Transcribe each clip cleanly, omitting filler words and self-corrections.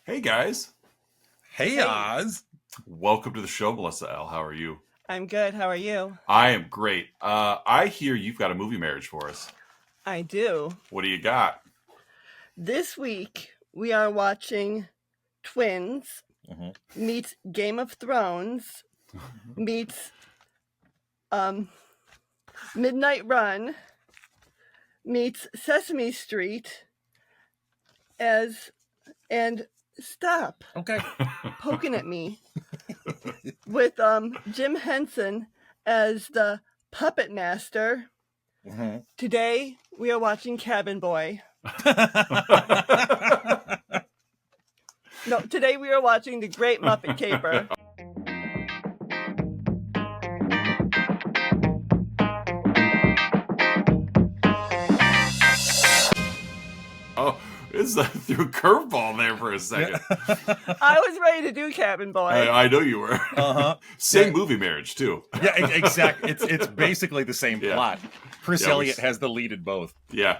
Hey guys, Hey, Oz. welcome to the show, Melissa L. How are you? I'm good. How are you? I am great. I hear you've got a movie marriage for us. I do. What do you got? This week we are watching Twins meets Game of Thrones meets Midnight Run meets Sesame Street and stop Okay. poking at me with Jim Henson as the puppet master. Today we are watching Cabin Boy. No, today we are watching the Great Muppet Caper. Oh, it's threw a curveball there for a second. I was ready to do Cabin Boy. I know you were. Same movie marriage too. Yeah, exactly. It's basically the same plot. Chris Elliott has the lead in both. Yeah.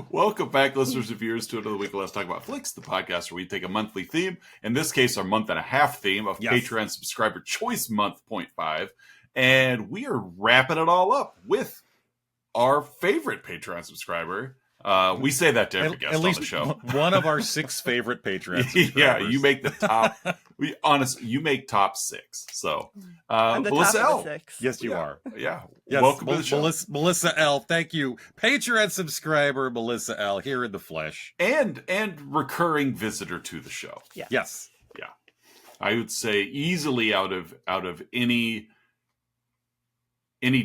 Welcome back, listeners and viewers, to another week of Let's Talk About Flicks, the podcast where we take a monthly theme. In this case, our month and a half theme of Patreon Subscriber Choice Month .5. And we are wrapping it all up with our favorite Patreon subscriber. We say that to every guest on the show. One of our 6 favorite Patreon subscribers. Yeah, you make the top. You make top 6. So, Melissa L. 6. Yes, you are. Yeah. Yes, Welcome to the show. Melissa L. Thank you. Patreon subscriber Melissa L. here in the flesh. And recurring visitor to the show. Yeah. Yes. Yeah. I would say easily out of any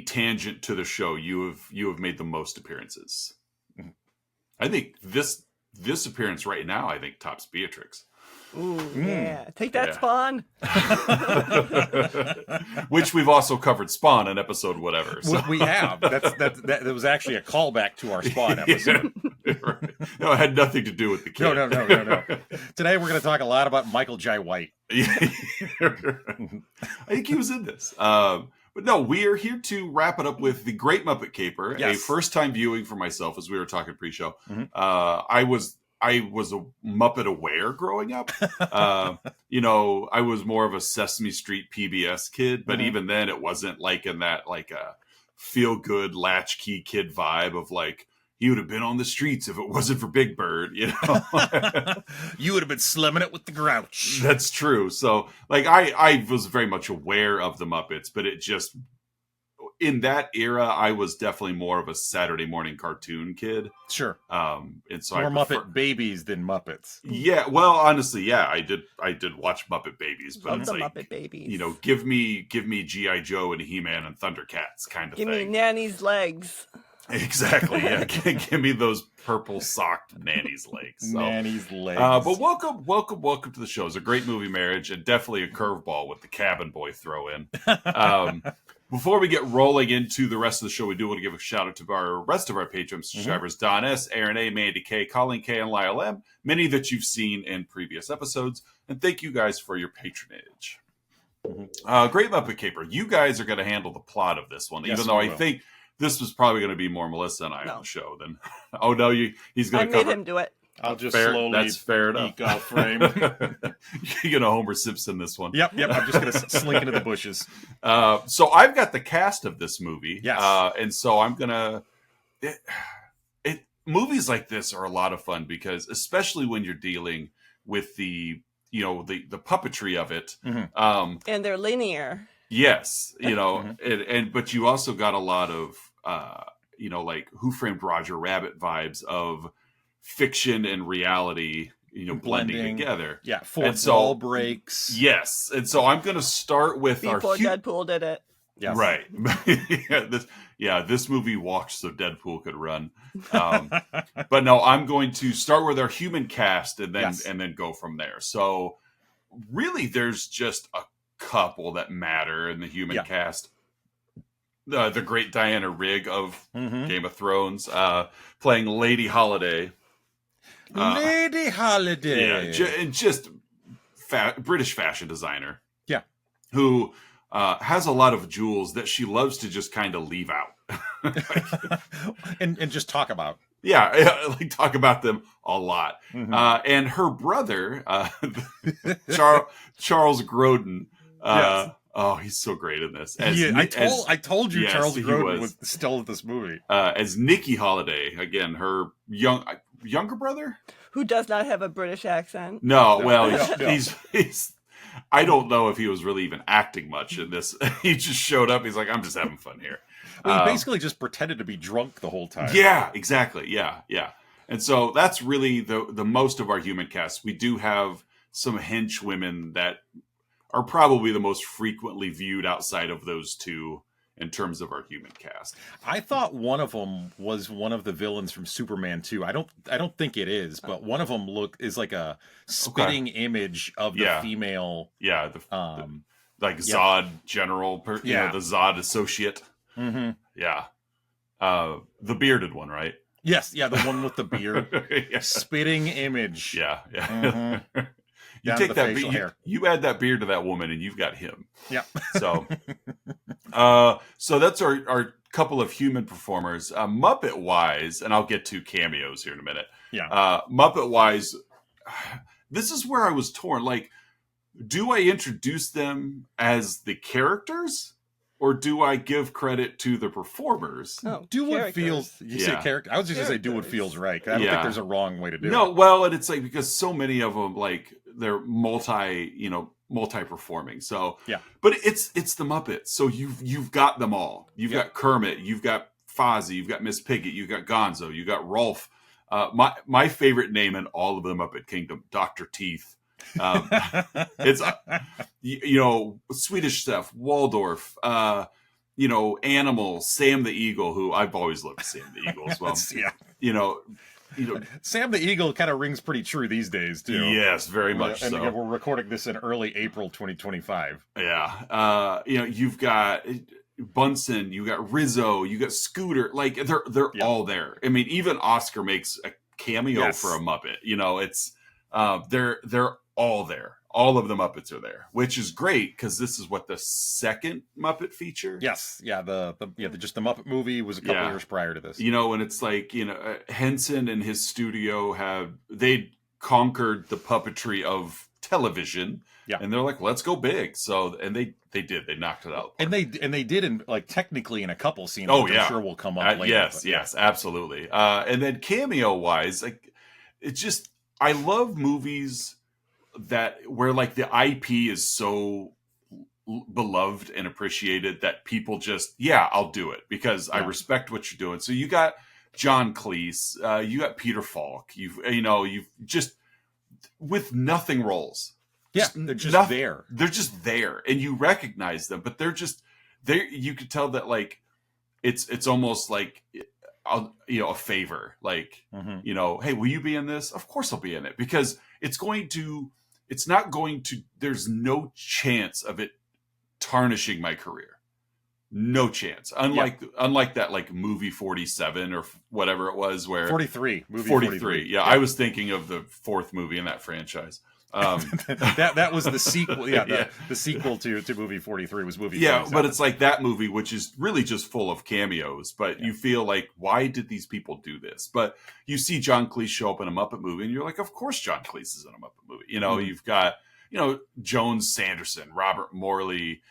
tangent to the show, you have made the most appearances. I think this appearance right now, I think tops Beatrix. Ooh, yeah. Take that, Spawn. Which we've also covered Spawn in episode whatever. So. We have. That was actually a callback to our Spawn episode. Yeah, right. No, it had nothing to do with the kid. No. Today we're going to talk a lot about Michael Jai White. I think he was in this. But no, we are here to wrap it up with the Great Muppet Caper, a first-time viewing for myself, as we were talking pre-show. I was a Muppet aware growing up. I was more of a Sesame Street PBS kid, but even then, it wasn't like in that like a feel-good latchkey kid vibe of like, he would have been on the streets if it wasn't for Big Bird, you know. You would have been slumming it with the Grouch. That's true. So, like, I was very much aware of the Muppets, but it just, in that era, I was definitely more of a Saturday morning cartoon kid. Sure. And so more Muppet Babies than Muppets. Yeah. Well, honestly, yeah, I did watch Muppet Babies, but Love it's the like, Muppet Babies. you know, give me G.I. Joe and He-Man and Thundercats kind of Give thing. me Nanny's legs. Exactly. Yeah. Give me those purple socked nanny's legs. So. Nanny's legs. But welcome to the show. It's a great movie marriage and definitely a curveball with the Cabin Boy throw in. Before we get rolling into the rest of the show, we do want to give a shout out to our rest of our Patreon subscribers: Don S, Aaron A, Mandy K, Colleen K, and Lyle M. Many that you've seen in previous episodes. And thank you guys for your patronage. Great Muppet Caper. You guys are going to handle the plot of this one, even though I think this was probably going to be more Melissa and I on the show than. Oh no, he's going to cover. I made him do it. I'll just slowly that's fair enough. Eke off frame. You're going to Homer Simpson this one. Yep. I'm just going to slink into the bushes. So I've got the cast of this movie. Yes. And so I'm going to. Movies like this are a lot of fun because, especially when you're dealing with the puppetry of it, and they're linear. Yes, but you also got a lot of like Who Framed Roger Rabbit vibes of fiction and reality, blending together. Yeah, fourth wall breaks. Yes, and so I'm going to start with before Deadpool did it. Yes. Right. This movie walked so Deadpool could run. But no, I'm going to start with our human cast and then go from there. So really, there's just a couple that matter in the human cast. The great Diana Rigg of Game of Thrones, playing Lady Holiday. Lady Holiday. Yeah, and just British fashion designer. Yeah. Who has a lot of jewels that she loves to just kind of leave out. and just talk about. Yeah, I like talk about them a lot. Mhm. And her brother, Charles Grodin. Yes. Oh, he's so great in this. I told you yes, Charles he Grodin was still in this movie. As Nikki Holiday, again, her younger brother. Who does not have a British accent? No, No, well, no. he's. I don't know if he was really even acting much in this. He just showed up. He's like, I'm just having fun here. Well, he basically just pretended to be drunk the whole time. Yeah, exactly. Yeah. And so that's really the most of our human cast. We do have some henchwomen that are probably the most frequently viewed outside of those two in terms of our human cast. I thought one of them was one of the villains from Superman 2. I don't think it is, but one of them is like a spitting image of the female. Yeah, like Zod general, you know, the Zod associate. Mm-hmm. Yeah. The bearded one, right? Yes, yeah, the one with the beard. Yeah. Spitting image. Yeah. Mm-hmm. You take that you add that beard to that woman and you've got him. Yeah. So so that's our couple of human performers. Muppet wise, and I'll get to cameos here in a minute. Yeah. Muppet wise, this is where I was torn. Like, do I introduce them as the characters? Or do I give credit to the performers? Oh, do what feels. You say character. I was just going to say do what feels right. I don't think there's a wrong way to do it. No, well, and it's like because so many of them, like they're multi-performing. So yeah, but it's the Muppets. So you've got them all. You've got Kermit. You've got Fozzie. You've got Miss Piggy. You've got Gonzo. You got Rolf. My favorite name in all of the Muppet Kingdom, Dr. Teeth. It's Swedish Chef, Waldorf, Animal, Sam the Eagle, who I've always loved Sam the Eagle as well. Sam the Eagle kind of rings pretty true these days too. Yes, very much. And so. Again, we're recording this in early April 2025. Yeah, you've got Bunsen, you got Rizzo, you got Scooter. Like they're all there. I mean, even Oscar makes a cameo for a Muppet. It's they're all there. All of the Muppets are there, which is great because this is what the second Muppet feature. Yes, yeah, just the Muppet movie was a couple years prior to this. And it's like Henson and his studio they conquered the puppetry of television. Yeah, and they're like, let's go big. So and they did. They knocked it out. And they did in technically in a couple scenes. Oh which I'm sure will come up later. Yes, absolutely. And then cameo wise, like it's just I love movies where like the IP is so beloved and appreciated that people just I'll do it because I respect what you're doing. So you got John Cleese, you got Peter Falk, you've just with nothing roles. Yeah, they're just there. They're just there, and you recognize them, but they're just there. You could tell that like it's almost like a favor, like hey, will you be in this? Of course I'll be in it because there's no chance of it tarnishing my career. No chance. Unlike that like movie 47 or whatever it was where 43 movie 43. Yeah, I was thinking of the fourth movie in that franchise. That was the sequel. The sequel to movie 43 was movie 47. But it's like that movie, which is really just full of cameos. But you feel like, why did these people do this? But you see John Cleese show up in a Muppet movie, and you're like, of course John Cleese is in a Muppet movie. You've got Jones Sanderson, Robert Morley,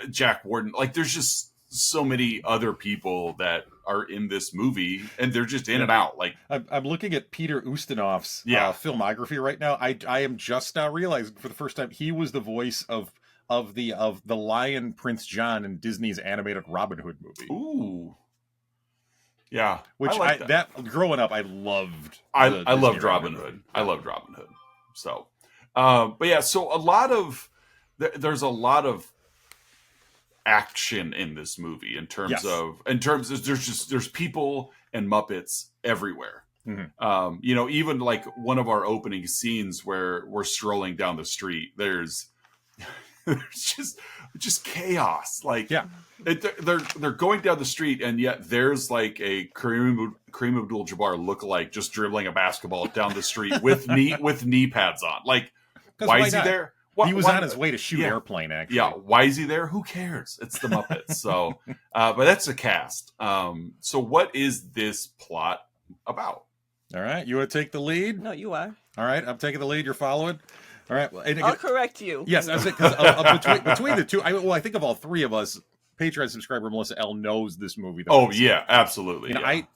Jack Warden. Like there's just so many other people that are in this movie, and they're just in and out. Like I'm looking at Peter Ustinov's filmography right now. I am just now realizing for the first time he was the voice of the Lion Prince John in Disney's animated Robin Hood movie. Ooh, yeah. Which that growing up I loved. I loved Robin Hood. I loved Robin Hood. So, but yeah. So there's a lot of action in this movie in terms of there's people and Muppets everywhere. Even like one of our opening scenes where we're strolling down the street, there's just chaos. Like they're going down the street and yet there's like a Kareem Abdul-Jabbar lookalike just dribbling a basketball down the street with knee pads on. Like why is he there? He was on his way to shoot Airplane, actually. Yeah, why is he there? Who cares? It's the Muppets. So, but that's a cast. So what is this plot about. All right, you want to take the lead? No, you are. All right, I'm taking the lead. You're following. All right, well, I'll correct you. Yes, I was because between the two, I think of all three of us, Patreon subscriber Melissa L knows this movie. Yeah, absolutely. I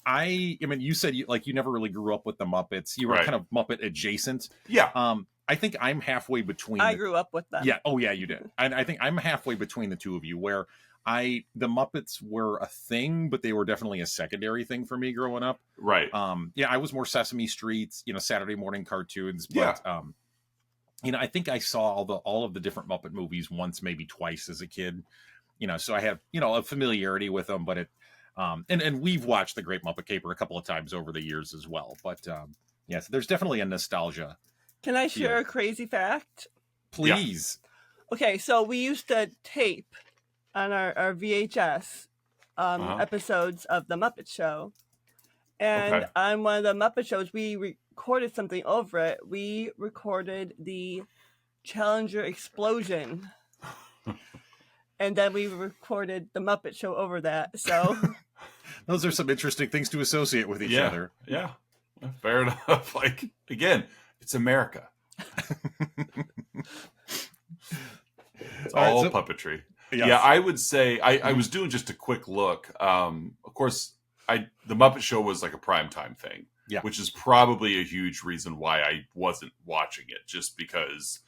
mean, you said you never really grew up with the Muppets. You were kind of Muppet adjacent. Yeah. I think I'm halfway between. I grew up with them. Yeah. Oh, yeah, you did. And I think I'm halfway between the two of you, where the Muppets were a thing, but they were definitely a secondary thing for me growing up. Right. Yeah, I was more Sesame Streets, Saturday morning cartoons. But, I think I saw all of the different Muppet movies once, maybe twice as a kid. So I have, a familiarity with them, but and we've watched the Great Muppet Caper a couple of times over the years as well. But yes, there's definitely a nostalgia. Can I share a crazy fact? Please. Yeah. Okay, so we used to tape on our VHS episodes of The Muppet Show. And on one of the Muppet shows, we recorded something over it. We recorded the Challenger explosion. And then we recorded The Muppet Show over that. So those are some interesting things to associate with each other. Yeah. Fair enough. Like, again, it's America. It's all puppetry. Yes. Yeah, I would say I was doing just a quick look. Of course, the Muppet Show was like a primetime thing, which is probably a huge reason why I wasn't watching it, just because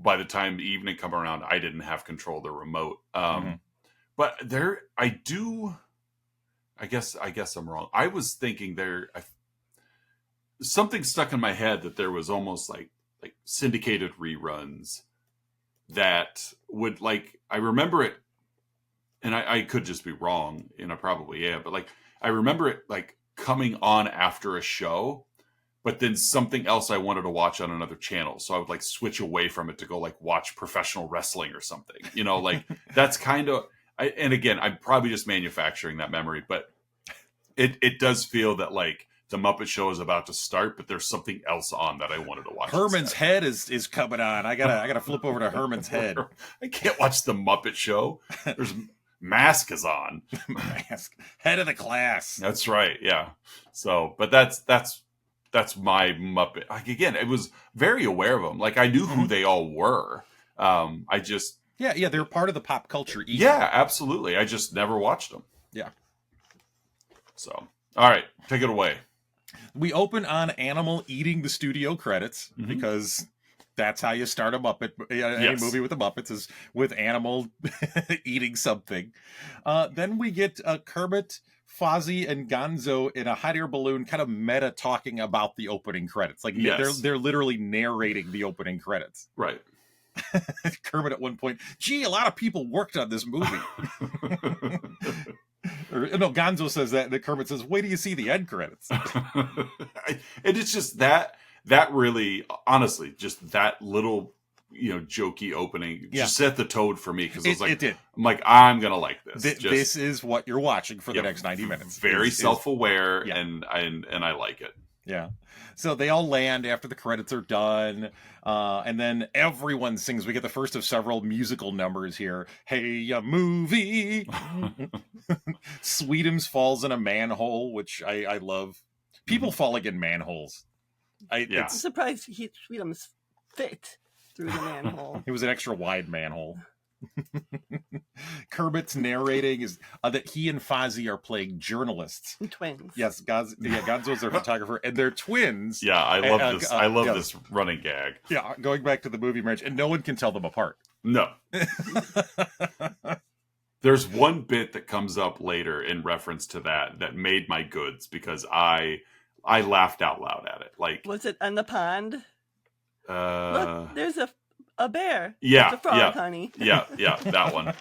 by the time the evening come around, I didn't have control of the remote. But I guess I'm wrong. I was thinking something stuck in my head that there was almost like syndicated reruns that would I remember it, and I could just be wrong, and I probably am, but I remember it coming on after a show, but then something else I wanted to watch on another channel, so I would switch away from it to go watch professional wrestling or something. That's kind of. And again, I'm probably just manufacturing that memory, but it does feel that the Muppet Show is about to start, but there's something else on that I wanted to watch. Herman's Head is coming on. I gotta flip over to Herman's Head. I can't watch the Muppet Show. There's Mask is on. Mask, head of the class. That's right. Yeah. So, but that's my Muppet. Again, I was very aware of them. I knew who they all were. I just. Yeah, they're part of the pop culture. Yeah, absolutely. I just never watched them. Yeah. So, all right, take it away. We open on Animal eating the studio credits because that's how you start a Muppet. Any movie with the Muppets is with Animal eating something. Then we get Kermit, Fozzie, and Gonzo in a hot air balloon, kind of meta talking about the opening credits. They're literally narrating the opening credits. Right. Kermit at one point, gee, a lot of people worked on this movie. Gonzo says that, and then Kermit says, wait till you see the end credits. And it's just that really, honestly, just that little, jokey opening just set the tone for me, because it did. I'm I'm gonna like this. This is what you're watching for the next 90 minutes. Very self-aware, and I like it. Yeah. So they all land after the credits are done. And then everyone sings. We get the first of several musical numbers here. Hey, a movie. Sweetums falls in a manhole, which I love. People falling in manholes. I'm surprised Sweetums fit through the manhole. It was an extra wide manhole. Kermit's narrating is that he and Fozzie are playing journalists. Twins. Yes, Gonzo's their photographer, and they're twins. Yeah, I love this. I love this running gag. Yeah, going back to the movie Marriage, and no one can tell them apart. No. There's one bit that comes up later in reference to that made my goods, because I laughed out loud at it. Was it on the pond? Look, there's a bear. Yeah. It's a frog, honey. Yeah, that one.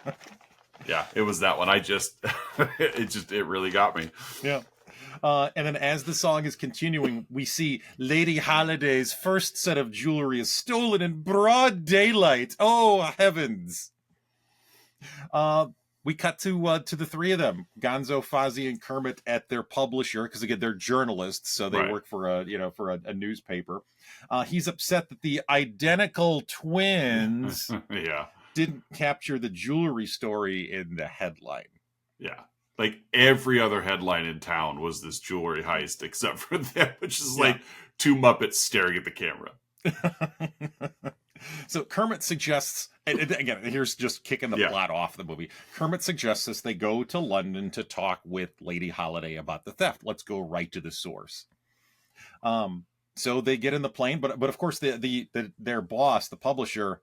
Yeah, it was that one. It really got me. Yeah. And then as the song is continuing, we see Lady Holiday's first set of jewelry is stolen in broad daylight. Oh, heavens. We cut to the three of them, Gonzo, Fozzie, and Kermit, at their publisher, because again they're journalists, so they work for a newspaper. He's upset that the identical twins didn't capture the jewelry story in the headline. Yeah, like every other headline in town was this jewelry heist except for them, which is like two Muppets staring at the camera. So Kermit suggests, and again, here's just kicking the plot off the movie. Kermit suggests this, they go to London to talk with Lady Holiday about the theft. Let's go right to the source. So they get in the plane, but of course their boss, the publisher,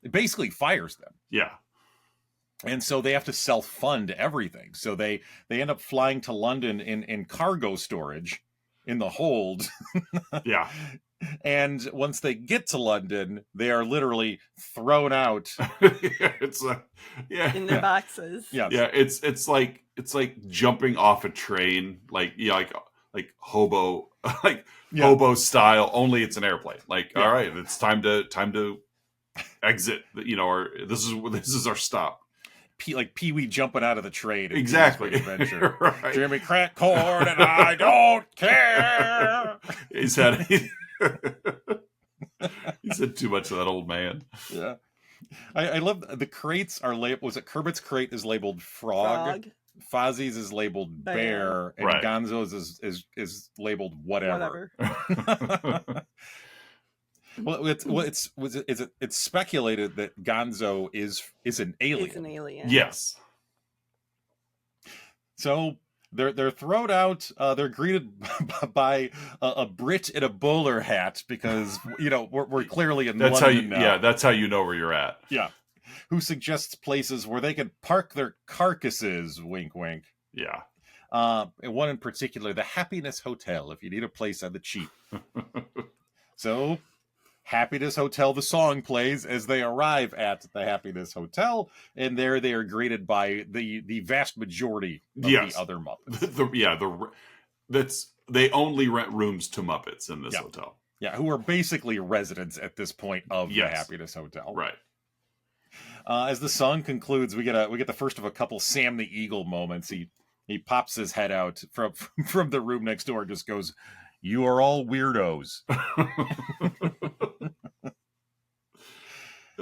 basically fires them. Yeah. And so they have to self-fund everything. So they end up flying to London in cargo storage in the hold. Yeah. And once they get to London, they are literally thrown out. It's in their boxes. Yeah. Yeah, it's like jumping off a train, like hobo hobo style, only it's an airplane. Like, all right, it's time to exit, or this is our stop. Pee-wee jumping out of the train. Exactly. Adventure. Right. Jimmy crack corn and I don't care. He said too much of that old man. Yeah. I love the crates are labeled. Was it Kermit's crate is labeled frog. Fozzie's is labeled bear, and Gonzo's is labeled whatever. It's speculated that Gonzo is an alien. He's an alien. Yes. So they're thrown out. They're greeted by a Brit in a bowler hat because we're clearly in London now. Yeah, that's how you know where you're at. Yeah. Who suggests places where they can park their carcasses? Wink, wink. Yeah. And one in particular, the Happiness Hotel. If you need a place on the cheap. So. Happiness Hotel, the song plays as they arrive at the Happiness Hotel, and there they are greeted by the vast majority of the other Muppets. They only rent rooms to Muppets in this hotel. Yeah, who are basically residents at this point of the Happiness Hotel. Right. As the song concludes, we get the first of a couple Sam the Eagle moments. He pops his head out from the room next door, and just goes, "You are all weirdos."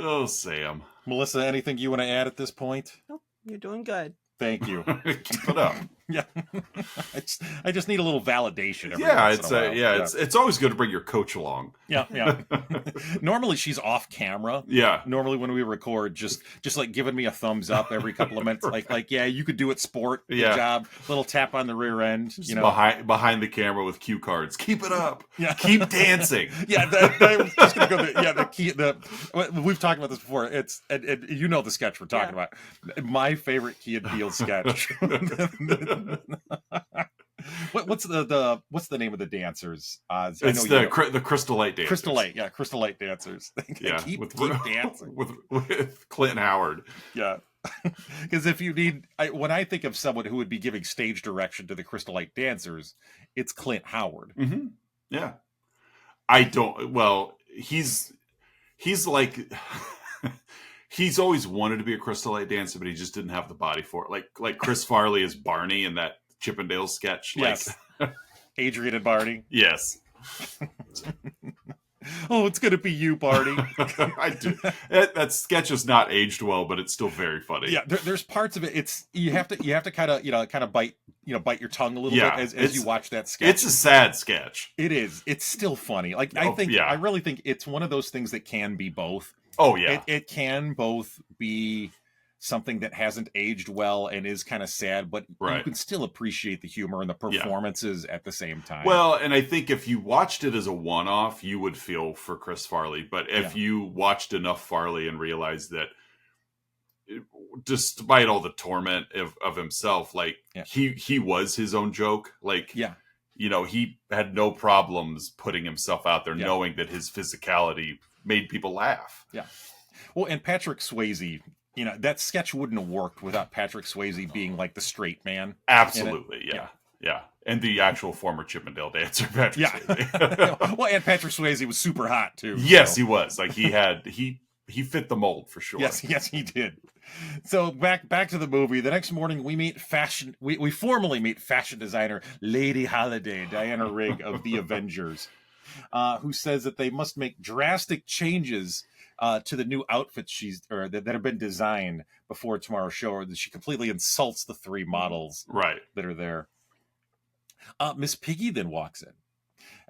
Oh, Sam. Melissa, anything you want to add at this point? Nope, you're doing good. Thank you. Keep it up. Yeah. I just need a little validation. It's always good to bring your coach along. Yeah. Normally she's off camera. Yeah. Normally when we record, just like giving me a thumbs up every couple of minutes, like you could do it, sport. Good job. Little tap on the rear end. Just behind the camera with cue cards. Keep it up. Yeah. Keep dancing. Yeah. I was just gonna go. We've talked about this before. It's the sketch we're talking about. My favorite Key and Peele sketch. What's the name of the dancers? It's the Crystal Light Dancers. Crystal Light Dancers. Keep dancing with Clint Howard. Yeah, because if you need, when I think of someone who would be giving stage direction to the Crystal Light Dancers, it's Clint Howard. Mm-hmm. Yeah, I don't. Well, he's like. He's always wanted to be a Crystal Light dancer, but he just didn't have the body for it. Like Chris Farley is Barney in that Chippendale sketch. Yes. Adrian and Barney. Yes. Oh, it's gonna be you, Barney. I do. That sketch is not aged well, but it's still very funny. Yeah, there's parts of it. It's you have to kind of bite your tongue a little bit as you watch that sketch. It's a sad sketch. It is. It's still funny. I really think it's one of those things that can be both. Oh yeah, it can both be something that hasn't aged well and is kind of sad, but you can still appreciate the humor and the performances at the same time. Well, and I think if you watched it as a one-off, you would feel for Chris Farley. But if you watched enough Farley and realized that, despite all the torment of himself, he was his own joke. He had no problems putting himself out there, knowing that his physicality made people laugh. Yeah. Well, and Patrick Swayze, that sketch wouldn't have worked without Patrick Swayze being like the straight man. Absolutely. Yeah. And the actual former Chippendale dancer, Patrick Swayze. Well, and Patrick Swayze was super hot too. Yes, he was. He fit the mold for sure. Yes, he did. So back to the movie. The next morning we meet we formally meet fashion designer Lady Holiday, Diana Rigg of the Avengers. Who says that they must make drastic changes to the new outfits that have been designed before tomorrow's show, or that she completely insults the three models that are there. Miss Piggy then walks in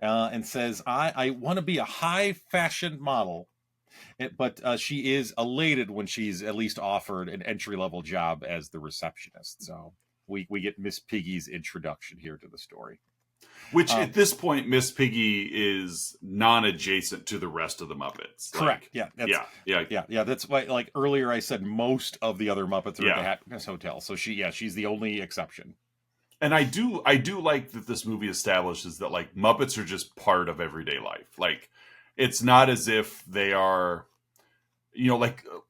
and says, I want to be a high fashion model. But she is elated when she's at least offered an entry-level job as the receptionist. So we get Miss Piggy's introduction here to the story. Which at this point, Miss Piggy is non-adjacent to the rest of the Muppets. Correct. Like, yeah. That's why, like earlier, I said most of the other Muppets are at the Happiness Hotel. So she's the only exception. And I do like that this movie establishes that like Muppets are just part of everyday life. Like, it's not as if they are,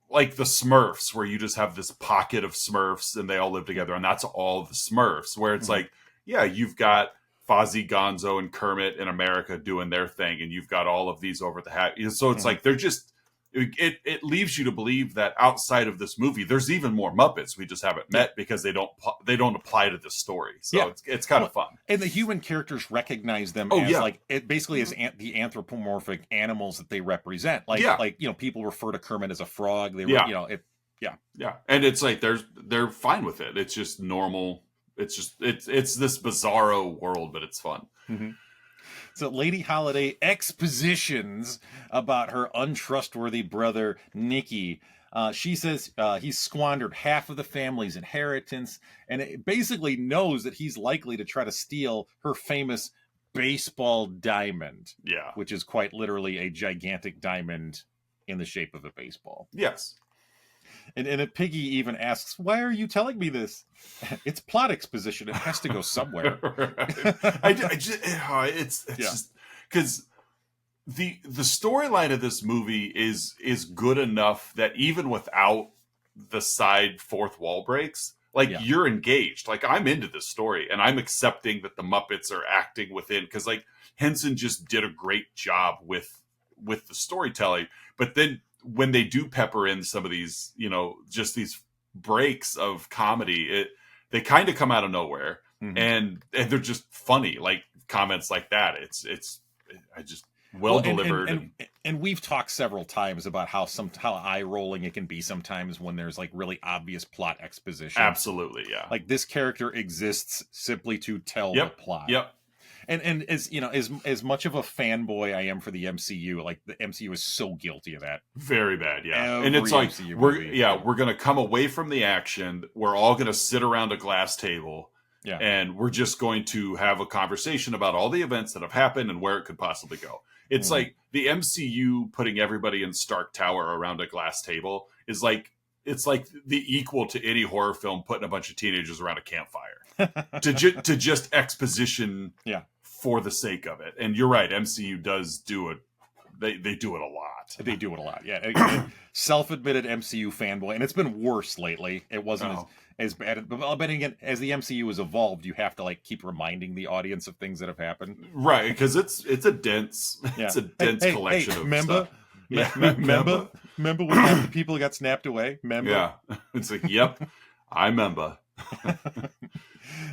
like the Smurfs, where you just have this pocket of Smurfs and they all live together, and that's all the Smurfs. Where it's like, you've got Fozzie, Gonzo, and Kermit in America doing their thing, and you've got all of these over the hat. So it's like they're just it leaves you to believe that outside of this movie, there's even more Muppets we just haven't met because they don't apply to this story. So it's kind of fun, and the human characters recognize them as like it basically as the anthropomorphic animals that they represent. Like people refer to Kermit as a frog. They and it's like they're fine with it. It's just normal. It's just it's this bizarro world, but it's fun. Mm-hmm. So Lady Holiday expositions about her untrustworthy brother, Nicky. She says he's squandered half of the family's inheritance, and it basically knows that he's likely to try to steal her famous baseball diamond. Yeah. Which is quite literally a gigantic diamond in the shape of a baseball. Yes. And Piggy even asks, "Why are you telling me this?" It's plot exposition. It has to go somewhere. It's just because the storyline of this movie is good enough that even without the side fourth wall breaks, you're engaged. Like, I'm into this story, and I'm accepting that the Muppets are acting within, because like Henson just did a great job with the storytelling, but then when they do pepper in some of these, just these breaks of comedy, they kind of come out of nowhere, and they're just funny, like comments like that. It's delivered. And we've talked several times about how eye rolling it can be sometimes when there's like really obvious plot exposition. Absolutely, yeah. Like, this character exists simply to tell the plot. Yep. And as much of a fanboy I am for the MCU, like the MCU is so guilty of that. Very bad, yeah. And it's like we're gonna come away from the action. We're all gonna sit around a glass table, and we're just going to have a conversation about all the events that have happened and where it could possibly go. It's like the MCU putting everybody in Stark Tower around a glass table is like, it's like the equal to any horror film putting a bunch of teenagers around a campfire to just exposition for the sake of it. And you're right, MCU does do it. They do it a lot. They do it a lot, yeah. Self-admitted MCU fanboy, and it's been worse lately. It wasn't as bad. But again, as the MCU has evolved, you have to like keep reminding the audience of things that have happened, right? Because it's a dense collection of stuff. Remember when half the people got snapped away? Remember? Yeah, it's like, yep, I remember.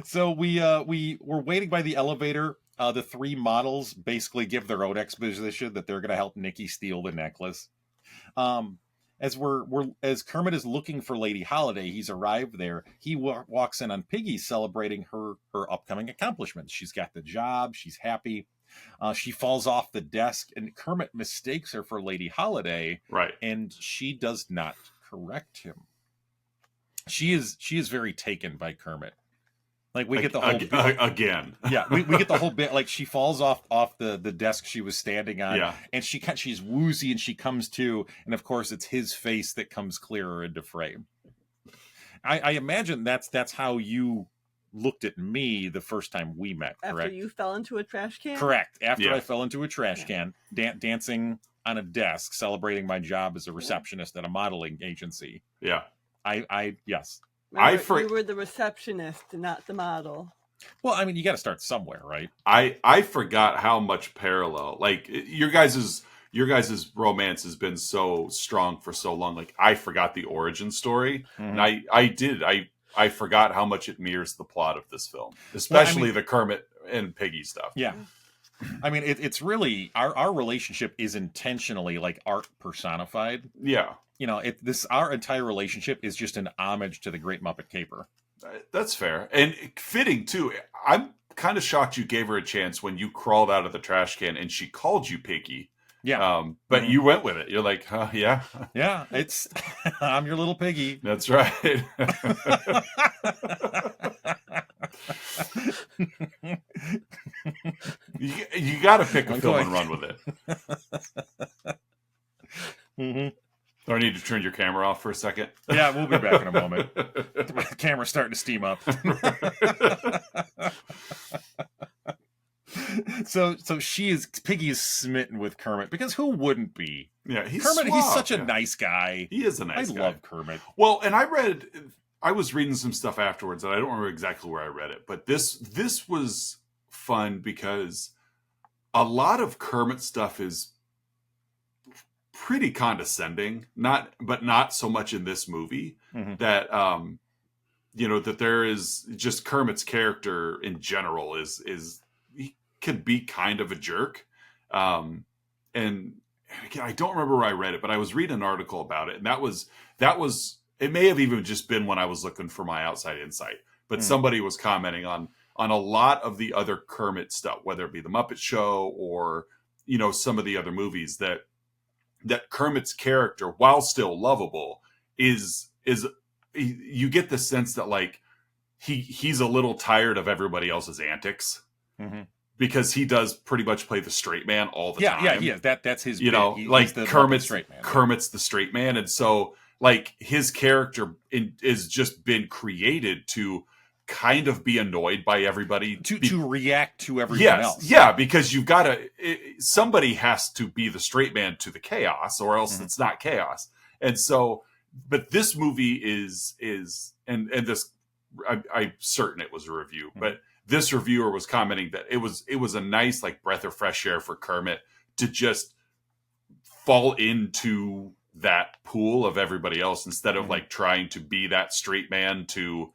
So we're waiting by the elevator. The three models basically give their own exposition that they're going to help Nicky steal the necklace. As Kermit is looking for Lady Holiday, he's arrived there. He walks in on Piggy celebrating her upcoming accomplishments. She's got the job. She's happy. She falls off the desk, and Kermit mistakes her for Lady Holiday. Right, and she does not correct him. She is very taken by Kermit. Like, we get the whole bit. Again. Yeah, we get the whole bit. Like, she falls off the desk she was standing on, and she's woozy, and she comes to, and of course it's his face that comes clearer into frame. I imagine that's how you looked at me the first time we met, correct? After you fell into a trash can? Correct. After I fell into a trash can, dancing on a desk, celebrating my job as a receptionist at a modeling agency. Yeah. Yes. You were the receptionist, not the model. Well, I mean, you got to start somewhere, right? I forgot how much parallel, like, your guys' romance has been so strong for so long. Like, I forgot the origin story, and I forgot how much it mirrors the plot of this film, especially the Kermit and Piggy stuff. Yeah. I mean, it's really our relationship is intentionally like art personified. Yeah. You know, our entire relationship is just an homage to the Great Muppet Caper. That's fair. And fitting, too. I'm kind of shocked you gave her a chance when you crawled out of the trash can and she called you Piggy. Yeah. But you went with it. You're like, yeah. Yeah, it's I'm your little piggy. That's right. you got to pick a film and run with it. Mm-hmm. Do I need to turn your camera off for a second? Yeah, we'll be back in a moment. The camera's starting to steam up. So Piggy is smitten with Kermit because who wouldn't be? Yeah, he's Kermit. suave, He's such a nice guy. He is a nice guy. I love Kermit. Well, and I was reading some stuff afterwards, and I don't remember exactly where I read it, but this was fun because a lot of Kermit stuff is pretty condescending, but not so much in this movie. Mm-hmm. That that there is just Kermit's character in general is he can be kind of a jerk, and again, I don't remember where I read it, but I was reading an article about it, and that was it may have even just been when I was looking for my outside insight, but somebody was commenting on a lot of the other Kermit stuff, whether it be the Muppet Show or some of the other movies, that Kermit's character, while still lovable, is you get the sense that like he's a little tired of everybody else's antics, because he does pretty much play the straight man all the time. Yeah. That's his. Like Kermit's the straight man, and so like his character is just been created to kind of be annoyed by everybody, to react to everyone else. Yeah, because you've got to somebody has to be the straight man to the chaos, or else it's not chaos. And so, but this movie is and this I'm certain it was a review, but this reviewer was commenting that it was a nice like breath of fresh air for Kermit to just fall into that pool of everybody else instead of like trying to be that straight man to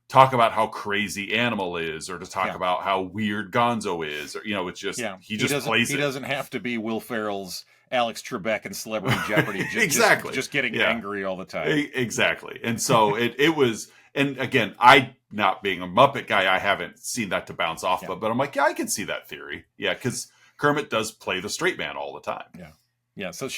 talk about how crazy Animal is, or to talk about how weird Gonzo is, or it's just he doesn't have to be Will Ferrell's Alex Trebek in Celebrity Jeopardy. Just getting angry all the time. Exactly. And so it was, and again, I, not being a Muppet guy, I haven't seen that to bounce off of, but I'm like, I can see that theory. Yeah, because Kermit does play the straight man all the time. Yeah. Yeah, so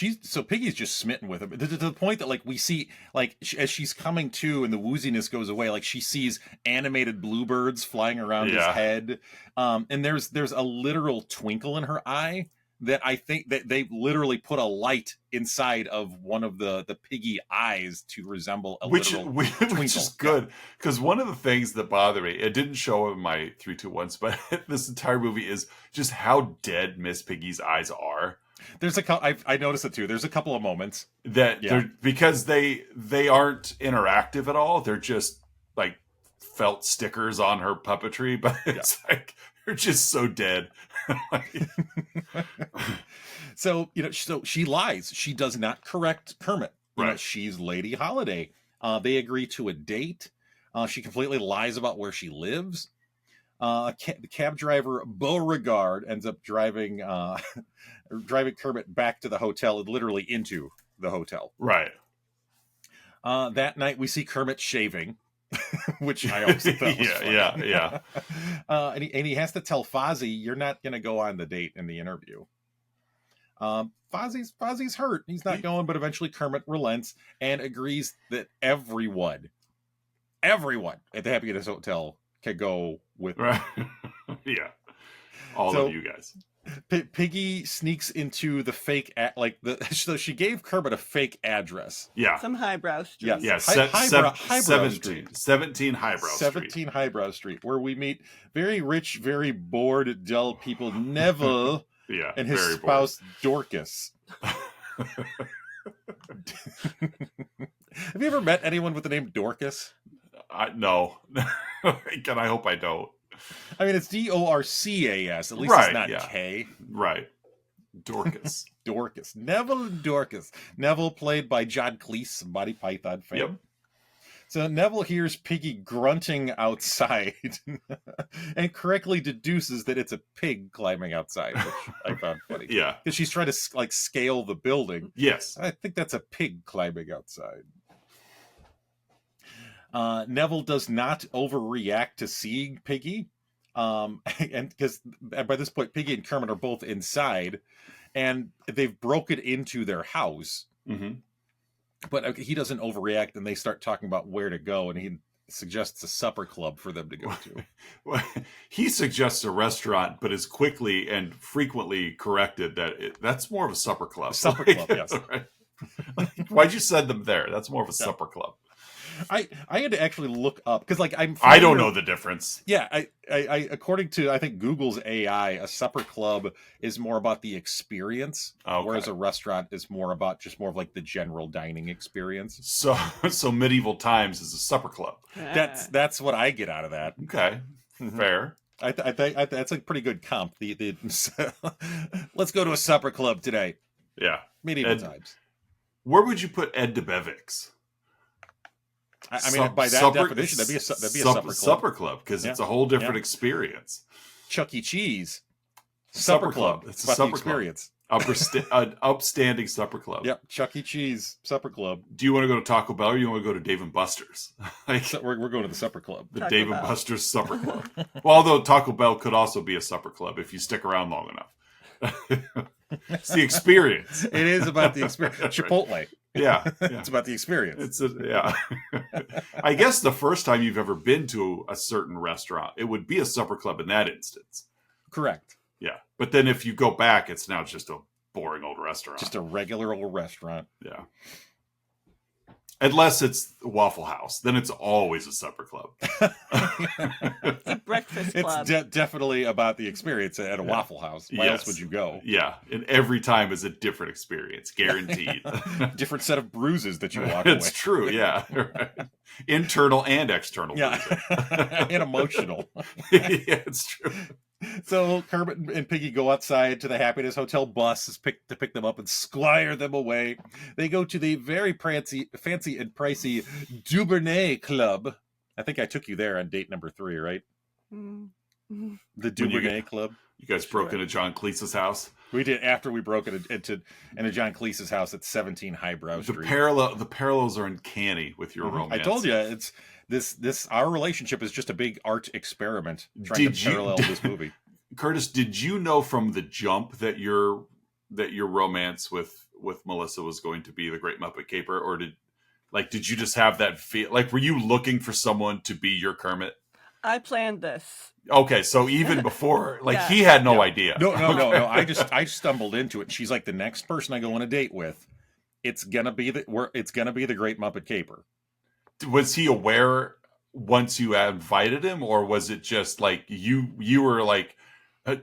Piggy's just smitten with him to the point that like we see like as she's coming to and the wooziness goes away, like she sees animated bluebirds flying around his head, and there's a literal twinkle in her eye that I think that they literally put a light inside of one of the Piggy eyes to resemble a literal twinkle. Which is good, because one of the things that bothered me, it didn't show in my 3, 2, 1, but this entire movie is just how dead Miss Piggy's eyes are. There's I noticed it too. There's a couple of moments that because they aren't interactive at all. They're just like felt stickers on her puppetry, but it's like they're just so dead. So she lies. She does not correct Kermit. Right. She's Lady Holiday. They agree to a date. She completely lies about where she lives. The cab driver Beauregard ends up driving Kermit back to the hotel, literally into the hotel. Right. That night we see Kermit shaving, which I always thought was funny. Yeah. And he has to tell Fozzie, "You're not going to go on the date in the interview." Fozzie's hurt. He's not going, but eventually Kermit relents and agrees that everyone at the Happiness Hotel can go with him. Right. Yeah. All of you guys. Piggy sneaks into the fake so she gave Kermit a fake address. Yeah. Some highbrow street. Yes. Highbrow 17 Street. 17 Highbrow Street. 17 Highbrow Street, where we meet very rich, very bored, dull people, Neville and his spouse, Dorcas. Have you ever met anyone with the name Dorcas? No. And I hope I don't. I mean, it's Dorcas. At least it's not K. Right. Dorcas. Dorcas. Neville and Dorcas. Neville played by John Cleese, Monty Python fame. Yep. So Neville hears Piggy grunting outside and correctly deduces that it's a pig climbing outside, which I found funny. Yeah. Because she's trying to like scale the building. Yes. I think that's a pig climbing outside. Neville does not overreact to seeing Piggy. And because by this point, Piggy and Kermit are both inside and they've broken into their house. Mm-hmm. But he doesn't overreact, and they start talking about where to go, and he suggests a supper club for them to go to. Well, he suggests a restaurant, but is quickly and frequently corrected that that's more of a supper club. Supper club, yes. Right? Why'd you send them there? That's more of a supper club. I had to actually look up because like I don't know the difference. Yeah, I according to I think Google's AI, a supper club is more about the experience, whereas a restaurant is more about just more of like the general dining experience. So medieval times is a supper club. That's what I get out of that. Okay, fair. I think that's a pretty good comp. The let's go to a supper club today. Yeah, medieval times. Where would you put Ed DeBevick's? I mean, by that definition, that'd be a supper club. Supper club, because it's a whole different experience. Chuck E. Cheese, supper club. It's a supper experience. An upstanding supper club. Yep, Chuck E. Cheese, supper club. Do you want to go to Taco Bell or you want to go to Dave and Buster's? We're going to the supper club. The Dave and Buster's supper club. Well, although Taco Bell could also be a supper club if you stick around long enough. It's the experience. It is about the experience. Chipotle. Yeah. It's about the experience. I guess the first time you've ever been to a certain restaurant, it would be a supper club in that instance. Correct. Yeah. But then if you go back, it's now just a boring old restaurant. Just a regular old restaurant. Yeah. Unless it's Waffle House, then it's always a supper club. It's a breakfast club. It's definitely about the experience at a Waffle House. Why else would you go? Yeah, and every time is a different experience, guaranteed. Different set of bruises that you walk away. It's true, yeah. Right. Internal and external. Yeah, and emotional. Yeah, it's true. So Kermit and Piggy go outside to the Happiness Hotel bus to pick them up and squire them away. They go to the very fancy and pricey Dubernay Club. I think I took you there on date number 3, right? Mm-hmm. The Dubernay Club. You guys broke into John Cleese's house? We did after we broke into John Cleese's house at 17 Highbrow Street. The parallels are uncanny with your romance. I told you, it's this our relationship is just a big art experiment trying to parallel this movie. Curtis, did you know from the jump that your romance with Melissa was going to be the Great Muppet Caper, or did you just have that feel? Like, were you looking for someone to be your Kermit? I planned this. Okay, so even before, he had no idea. No. I stumbled into it. She's like, the next person I go on a date with, it's gonna be the Great Muppet Caper. Was he aware once you invited him, or was it just like you were like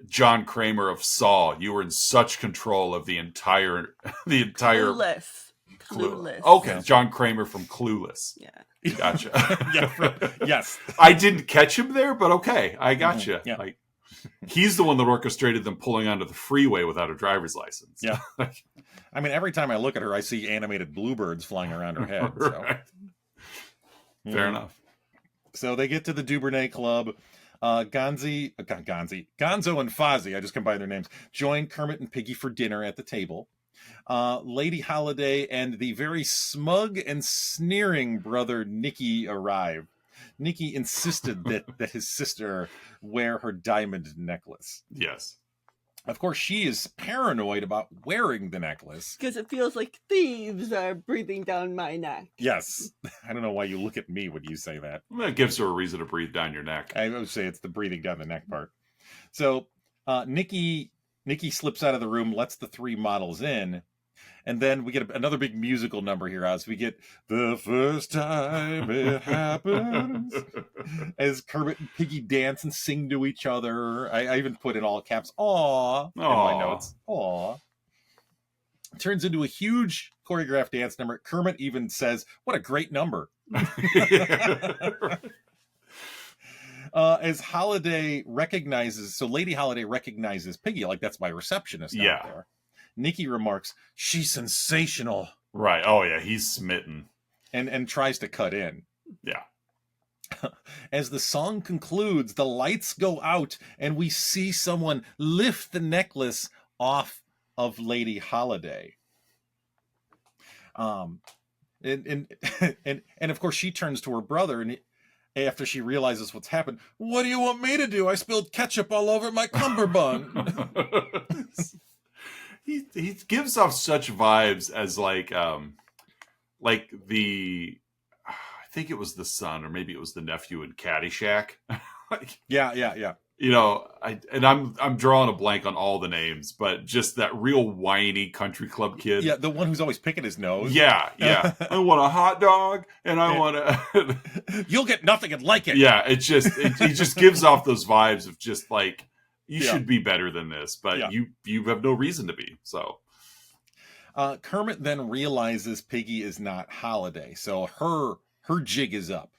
John Kramer of Saw? You were in such control of the entire Clueless. Okay, yeah. John Kramer from Clueless. Yeah, gotcha. Yes, I didn't catch him there, but okay, I gotcha. Mm-hmm. Yeah. Like, he's the one that orchestrated them pulling onto the freeway without a driver's license. Yeah. I mean, every time I look at her, I see animated bluebirds flying around her head. So. Right. Fair enough. So they get to the Dubernay Club. Gonzo and Fozzie, I just combined their names, join Kermit and Piggy for dinner at the table. Lady Holiday and the very smug and sneering brother Nicky arrive. Nicky insisted that his sister wear her diamond necklace. Yes. Of course, she is paranoid about wearing the necklace. Because it feels like thieves are breathing down my neck. Yes. I don't know why you look at me when you say that. Well, it gives her a reason to breathe down your neck. I would say it's the breathing down the neck part. So Nicky slips out of the room, lets the 3 models in, and then we get another big musical number here, Oz. We get The First Time It Happens as Kermit and Piggy dance and sing to each other. I even put in all caps, "Aw," in my notes. Aw. It turns into a huge choreographed dance number. Kermit even says, "What a great number." As Holiday recognizes, Lady Holiday recognizes Piggy, like, that's my receptionist out there. Nicky remarks, "She's sensational." Right. Oh, yeah. He's smitten. And tries to cut in. Yeah. As the song concludes, the lights go out and we see someone lift the necklace off of Lady Holiday. And of course she turns to her brother, and after she realizes what's happened, "What do you want me to do? I spilled ketchup all over my cummerbund." He gives off such vibes as like the, I think it was the son, or maybe it was the nephew in Caddyshack. Like, yeah. You know, I'm drawing a blank on all the names, but just that real whiny country club kid. Yeah, the one who's always picking his nose. Yeah. I want a hot dog, and I want to. You'll get nothing and like it. Yeah, he just gives off those vibes of just like, you should be better than this, but you have no reason to be. So Kermit then realizes Piggy is not Holiday, so her jig is up.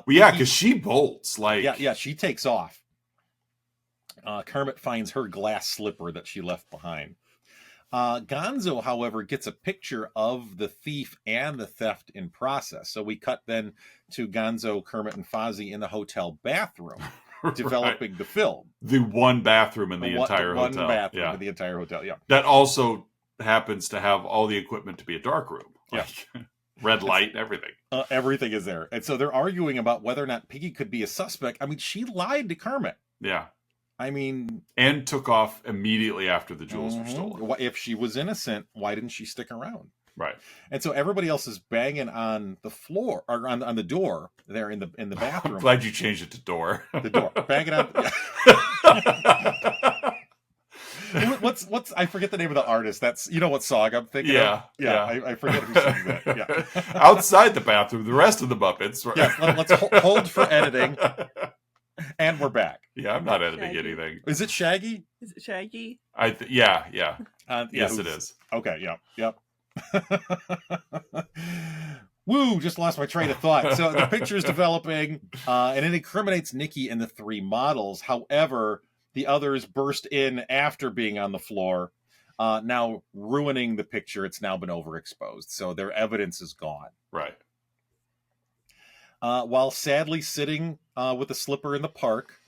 Because she bolts. Like, yeah, she takes off. Kermit finds her glass slipper that she left behind. Gonzo, however, gets a picture of the thief and the theft in process. So we cut then to Gonzo, Kermit, and Fozzie in the hotel bathroom, developing the film. The one bathroom in the entire hotel. One bathroom in the entire hotel, yeah. That also happens to have all the equipment to be a dark room. Like, red light, everything. Everything is there. And so they're arguing about whether or not Piggy could be a suspect. I mean, she lied to Kermit. Yeah. I mean... And took off immediately after the jewels were stolen. If she was innocent, why didn't she stick around? Right. And so everybody else is banging on the floor, or on the door there in the bathroom. I'm glad you changed it to door. The door. Banging on... What's I forget the name of the artist. That's, you know what song I'm thinking of? Yeah. I forget who sings that. Yeah. Outside the bathroom, the rest of the Muppets. Yeah, let's hold for editing. And we're back. Yeah, I'm not editing anything. Is it Shaggy? Is it Shaggy? Yeah. Yes, it is. Okay, yep. Woo, just lost my train of thought. So the picture is developing, and it incriminates Nikki and the three models. However, the others burst in after being on the floor, now ruining the picture. It's now been overexposed, so their evidence is gone. Right. While sadly sitting with the slipper in the park,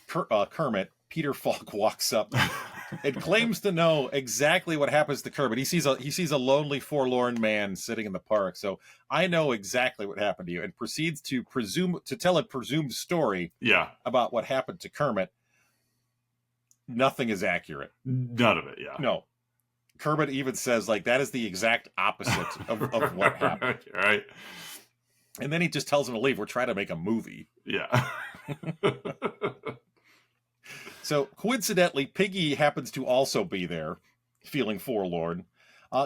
Kermit, Peter Falk, walks up and claims to know exactly what happens to Kermit. He sees a lonely, forlorn man sitting in the park. So I know exactly what happened to you, and proceeds to tell a presumed story. Yeah. About what happened to Kermit. Nothing is accurate. None of it. Yeah. No. Kermit even says like that is the exact opposite of what happened. Right. And then he just tells him to leave. We're trying to make a movie. Yeah. So coincidentally, Piggy happens to also be there, feeling forlorn.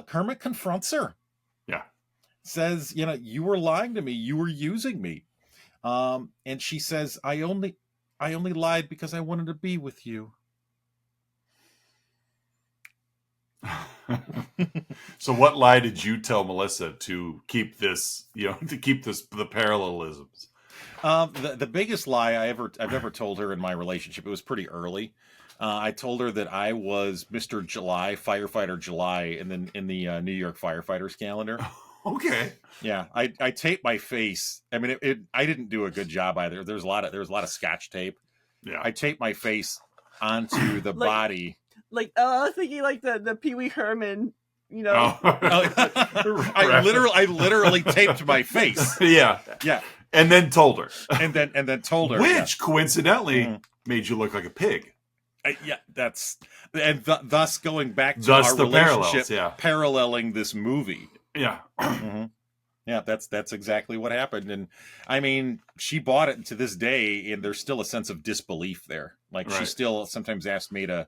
Kermit confronts her. Yeah. Says, you were lying to me. You were using me. And she says, I only lied because I wanted to be with you. So what lie did you tell Melissa to keep this, the parallelisms? The biggest lie I've ever told her in my relationship, it was pretty early. I told her that I was Mr. July, Firefighter July, in the New York firefighters calendar. Okay. Yeah, I taped my face. I mean, I didn't do a good job either. There was a lot of Scotch tape. Yeah, I taped my face onto the body. Like, I was thinking like the Pee Wee Herman, I literally taped my face. Yeah. And then told her. And then told her. Which coincidentally made you look like a pig. Thus going back to our relationship, paralleling this movie. Yeah. Mm-hmm. Yeah, that's exactly what happened. And I mean, she bought it, and to this day, and there's still a sense of disbelief there. Like she still sometimes asks me to,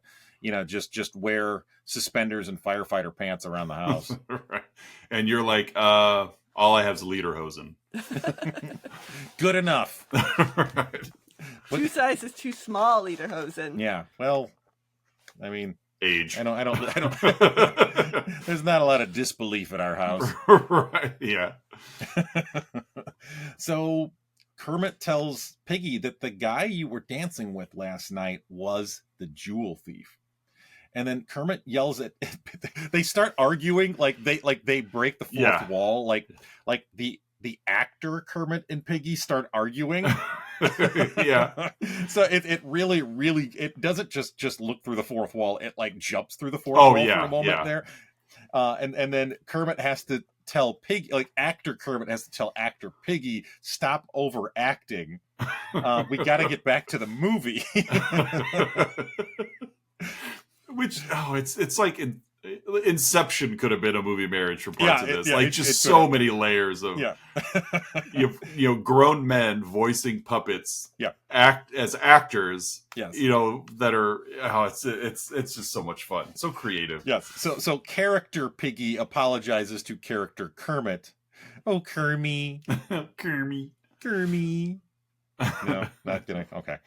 just wear suspenders and firefighter pants around the house. Right. And you're like, all I have is lederhosen. Good enough. Right. 2 sizes too small, lederhosen. Yeah. Well, I mean, age. I don't. There's not a lot of disbelief at our house. Right. Yeah. So Kermit tells Piggy that the guy you were dancing with last night was the jewel thief. And then Kermit yells they start arguing like they break the fourth wall. Like the actor Kermit and Piggy start arguing. Yeah. So it really it doesn't just look through the fourth wall. It like jumps through the fourth wall for a moment there. And then Kermit has to tell Piggy, like actor Kermit has to tell actor Piggy, stop overacting. We got to get back to the movie. Which it's like Inception could have been a movie marriage for parts of this. Just so many layers of you know grown men voicing puppets act as actors. Yes. That are it's just so much fun. So creative. Yes. So character Piggy apologizes to character Kermit. Oh, Kermit. Kermit. No, not gonna. Okay.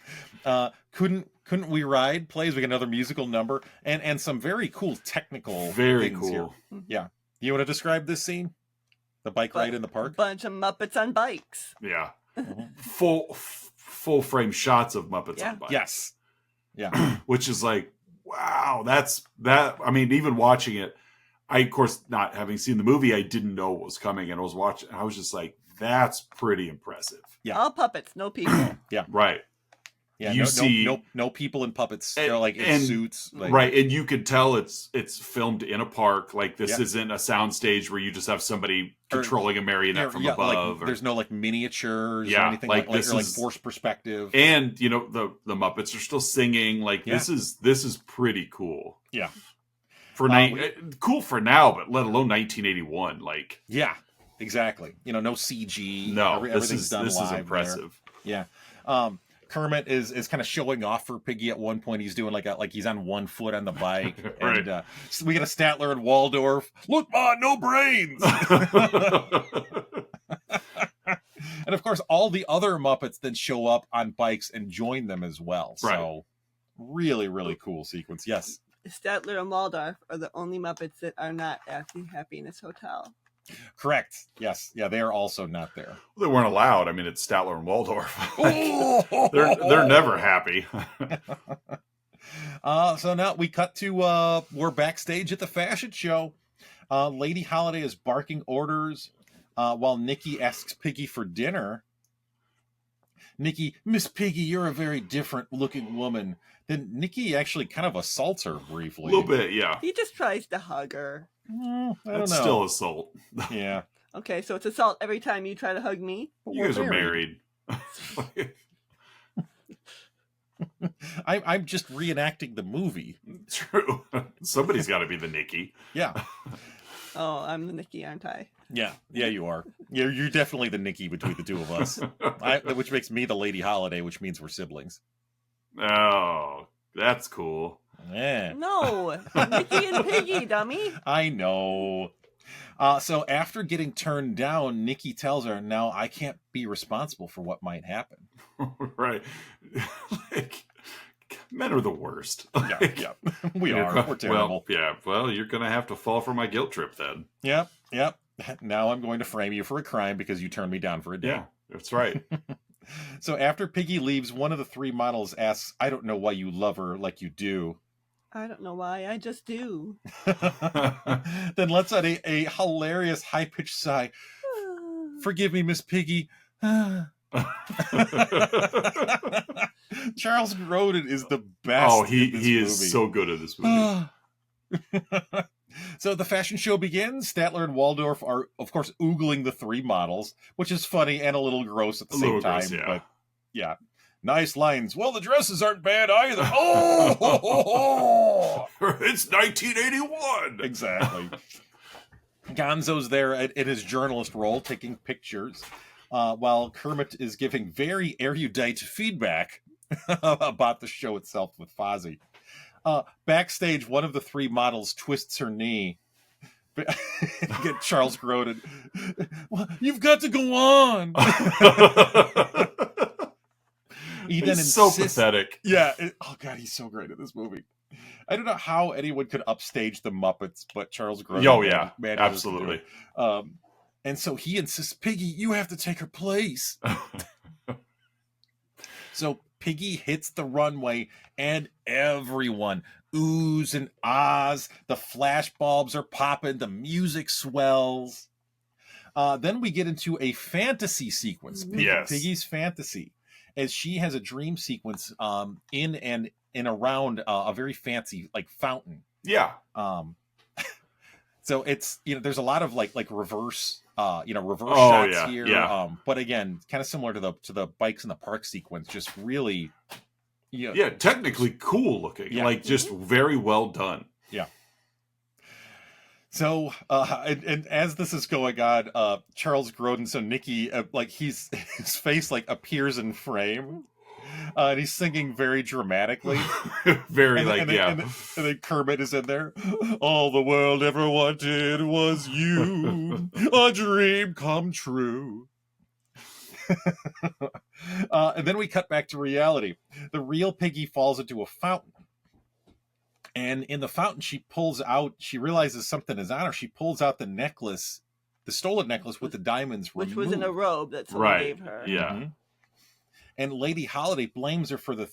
Couldn't we ride? Plays. We get another musical number and some very cool technical. Very things cool. Here. Yeah. You want to describe this scene? The bike ride in the park. Bunch of Muppets on bikes. Yeah. Full frame shots of Muppets on bikes. Yes. Yeah. Which is like, wow. That. I mean, even watching it, I of course not having seen the movie, I didn't know what was coming, and I was watching. I was just like, that's pretty impressive. Yeah. All puppets, no people. Yeah. Right. Yeah. You see no people in puppets. They're like in suits. Like, right. And you could tell it's filmed in a park. Like this isn't a soundstage where you just have somebody controlling a marionette from above. There's no like miniatures or anything like this or like forced perspective. And the Muppets are still singing. Like this is pretty cool. Yeah. Cool for now, but let alone 1981. Like exactly. No CG. No, everything's done live. This is impressive. There. Yeah. Kermit is kind of showing off for Piggy at one point. He's doing like he's on one foot on the bike. Right. And so we get a Statler and Waldorf. Look, Ma, no brains. And of course, all the other Muppets then show up on bikes and join them as well. Right. So really, really cool sequence. Yes. Statler and Waldorf are the only Muppets that are not at the Happiness Hotel. Correct. Yes. Yeah, they are also not there. They weren't allowed. I mean, it's Statler and Waldorf. They're never happy. So now we cut to we're backstage at the fashion show. Lady Holiday is barking orders while Nikki asks Piggy for dinner. Nikki, Miss Piggy, you're a very different looking woman. Then Nikki actually kind of assaults her briefly. A little bit, yeah. He just tries to hug her. I don't know. That's still assault. Yeah. Okay, so it's assault every time you try to hug me? You guys are married. I'm just reenacting the movie. True. Somebody's got to be the Nikki. Yeah. Oh, I'm the Nikki, aren't I? Yeah, you are. You're definitely the Nikki between the two of us. Which makes me the Lady Holiday, which means we're siblings. Oh, that's cool. Yeah. No, Nikki and Piggy, dummy. I know. So after getting turned down, Nikki tells her, "Now I can't be responsible for what might happen." Right. Like, men are the worst. Yeah. We're terrible. Well, you're gonna have to fall for my guilt trip then. Yep. Now I'm going to frame you for a crime because you turned me down for a date. Yeah, that's right. So after Piggy leaves, one of the three models asks, "I don't know why you love her like you do." I don't know why, I just do. Then lets out a hilarious high-pitched sigh. "Forgive me, Miss Piggy." Charles Grodin is the best. Oh, he is so good at this movie. So the fashion show begins. Statler and Waldorf are, of course, oogling the three models, which is funny and a little gross at the same time. Gross, yeah. But yeah, nice lines. Well, the dresses aren't bad either. Oh, it's 1981. Exactly. Gonzo's there in his journalist role, taking pictures, while Kermit is giving very erudite feedback about the show itself with Fozzie. Backstage, one of the three models twists her knee. Get Charles Grodin. "Well, you've got to go on." He's so pathetic. Yeah. Oh God, he's so great at this movie. I don't know how anyone could upstage the Muppets, but Charles Grodin. Oh yeah, absolutely. And so he insists, "Piggy, you have to take her place." So Piggy hits the runway and everyone oohs and ahs. The flash bulbs are popping. The music swells. Then we get into a fantasy sequence. Piggy's fantasy, as she has a dream sequence in and around a very fancy like fountain. Yeah. So it's there's a lot of like reverse shots here. Yeah. But again, kind of similar to the bikes in the park sequence, just really technically cool looking. Yeah. Like just very well done. Yeah. So, and as this is going on, Charles Grodin, so Nicky, his face appears in frame, and he's singing very dramatically, and then Kermit is in there. All the world ever wanted was you, a dream come true. And then we cut back to reality. The real Piggy falls into a fountain. And in the fountain, she realizes something is on her. She pulls out the necklace, the stolen necklace with the diamonds which removed. was in a robe that someone gave her. Yeah. Mm-hmm. And Lady Holiday blames her for the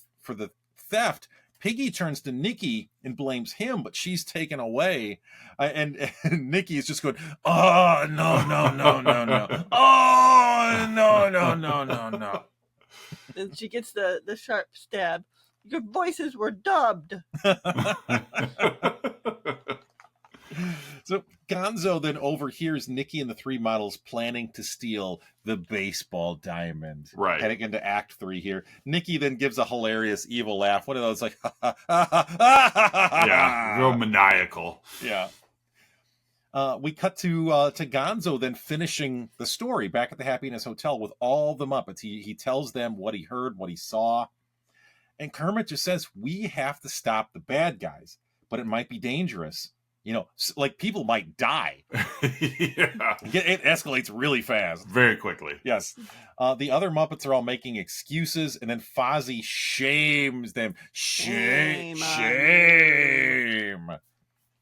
theft. Piggy turns to Nicky and blames him, but she's taken away. And Nicky is just going, oh, no. Oh, no. And she gets the sharp stab. Your voices were dubbed. So Gonzo then overhears Nicky and the three models planning to steal the baseball diamond. Right. Heading into Act 3 here. Nicky then gives a hilarious evil laugh. One of those like, yeah, real maniacal. Yeah. We cut to Gonzo then finishing the story back at the Happiness Hotel with all the Muppets. He tells them what he heard, what he saw. And Kermit just says, we have to stop the bad guys, but it might be dangerous. People might die. Yeah. It escalates really fast. Very quickly. Yes. The other Muppets are all making excuses, and then Fozzie shames them. Shame.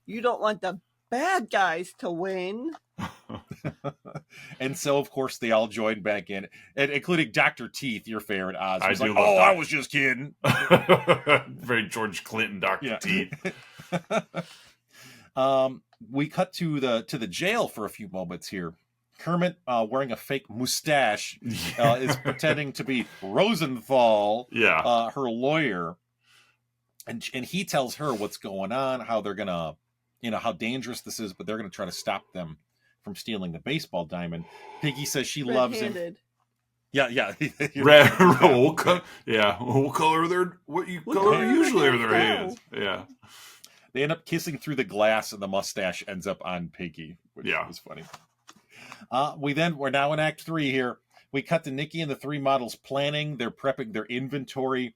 You don't want the bad guys to win. And so, of course, they all join back in, including Dr. Teeth, your favorite Oz. I do love I was just kidding. Very George Clinton, Dr. Teeth. We cut to the jail for a few moments here. Kermit, wearing a fake mustache, is pretending to be Rosenthal, her lawyer, and he tells her what's going on, how they're gonna, how dangerous this is, but they're gonna try to stop them from stealing the baseball diamond. Piggy says she loves him. Yeah. Red. What color usually are their hands? Yeah. They end up kissing through the glass, and the mustache ends up on Piggy, which was funny. We're now in Act 3 here. We cut to Nicky and the three models planning. They're prepping their inventory.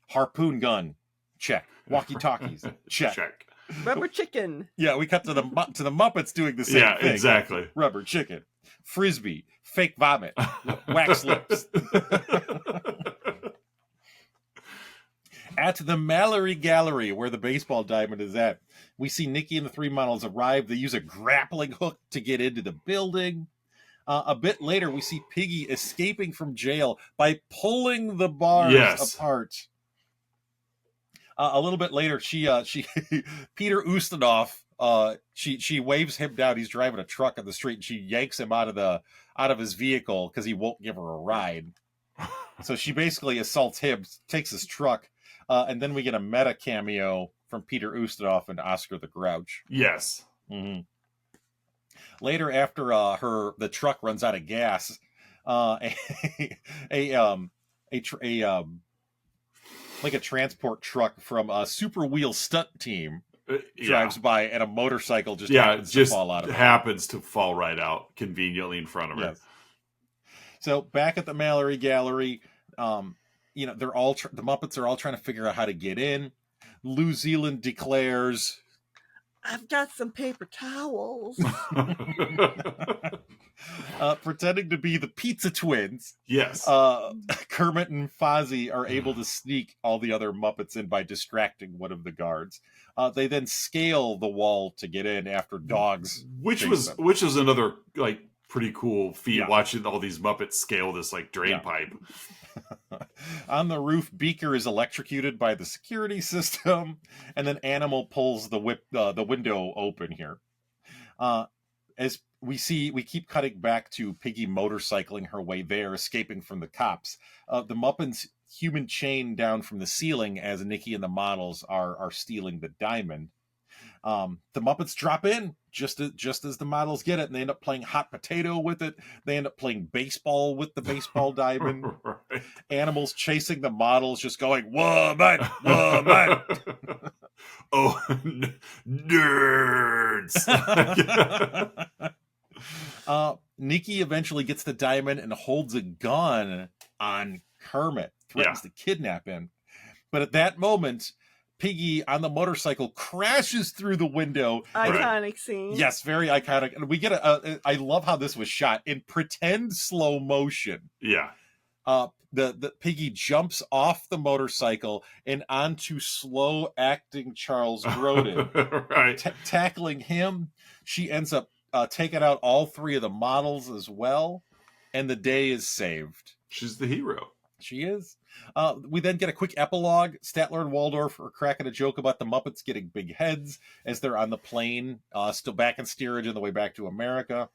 Harpoon gun, check. Walkie-talkies, check. Rubber chicken. Yeah, we cut to the Muppets doing the same thing. Yeah, exactly. Rubber chicken, frisbee, fake vomit, wax lips. At the Mallory Gallery, where the baseball diamond is at, we see Nicky and the three models arrive. They use a grappling hook to get into the building. A bit later, we see Piggy escaping from jail by pulling the bars apart. A little bit later, she Peter Ustinov, she waves him down. He's driving a truck on the street, and she yanks him out of his vehicle because he won't give her a ride. So she basically assaults him, takes his truck, and then we get a meta cameo from Peter Ustinov and Oscar the Grouch. Yes. Mm-hmm. Later, after the truck runs out of gas, like a transport truck from a Super Wheel stunt team drives by, and a motorcycle just happens to fall out of it. Happens to fall right out conveniently in front of her. Yes. So back at the Mallory Gallery, they're all the Muppets are all trying to figure out how to get in. New Zealand declares, "I've got some paper towels." Pretending to be the Pizza Twins. Yes. Kermit and Fozzie are able to sneak all the other Muppets in by distracting one of the guards. They then scale the wall to get in after dogs. Which was another pretty cool feat, watching all these Muppets scale this drain pipe. On the roof, Beaker is electrocuted by the security system, and then Animal pulls the window open here. as we keep cutting back to Piggy motorcycling her way there, escaping from the cops. The Muppets human chain down from the ceiling as Nikki and the models are stealing the diamond. The Muppets drop in just as the models get it, and they end up playing hot potato with it. They end up playing baseball with the baseball diamond. Right. Animals chasing the models, just going, woman, woman. Oh, nerds. Nikki eventually gets the diamond and holds a gun on Kermit, threatens to kidnap him. But at that moment, Piggy on the motorcycle crashes through the window. Iconic scene. Yes, very iconic. And we get I love how this was shot in pretend slow motion. Yeah. The Piggy jumps off the motorcycle and onto slow acting Charles Grodin. Right. Tackling him. She ends up taking out all three of the models as well. And the day is saved. She's the hero. She is. We then get a quick epilogue. Statler and Waldorf are cracking a joke about the Muppets getting big heads as they're on the plane, still back in steerage on the way back to America.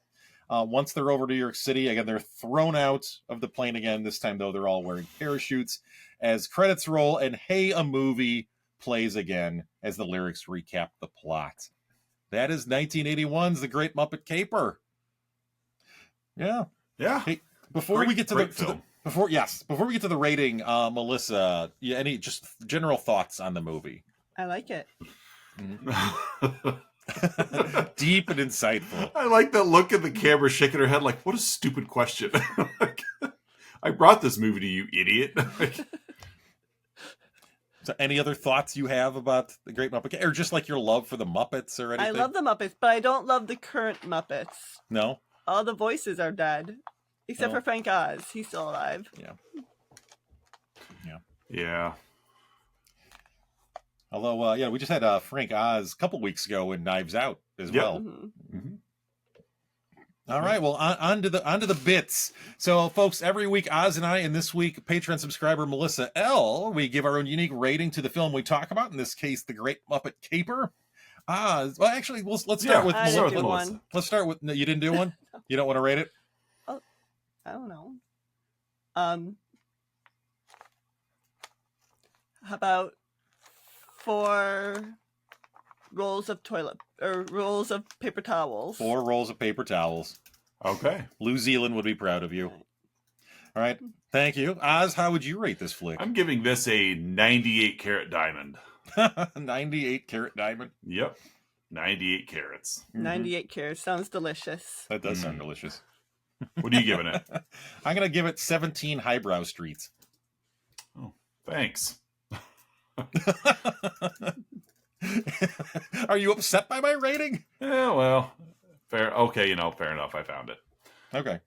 Once they're over to New York City, again, they're thrown out of the plane again. This time, though, they're all wearing parachutes. As credits roll and Hey, a Movie plays again as the lyrics recap the plot. That is 1981's The Great Muppet Caper. Yeah. Yeah. Hey, before we get to the Before we get to the rating, Melissa, any just general thoughts on the movie? I like it. Deep and insightful. I like that look at the camera, shaking her head like, what a stupid question. I brought this movie to you, idiot. So any other thoughts you have about the Great Muppet Caper? Or just like your love for the Muppets or anything? I love the Muppets, but I don't love the current Muppets. No? All the voices are dead. Except for Frank Oz. He's still alive. Yeah. Although, we just had Frank Oz a couple weeks ago in Knives Out as well. Mm-hmm. All right, well, on to the bits. So, folks, every week, Oz and I, and this week, Patreon subscriber Melissa L., we give our own unique rating to the film we talk about. In this case, The Great Muppet Caper. Well, actually, let's start with Melissa. Let's start with. No, you didn't do one. You don't want to rate it. I don't know. How about 4 rolls of rolls of paper towels? 4 rolls of paper towels. Okay. New Zealand would be proud of you. All right. Thank you. Oz, how would you rate this flick? I'm giving this a 98 carat diamond. 98 carat diamond? Yep. 98 carats. 98 carats. Sounds delicious. That does sound delicious. What are you giving it? I'm going to give it 17 highbrow streets. Oh, thanks. Are you upset by my rating? Yeah, well, fair. Okay, fair enough. I found it. Okay.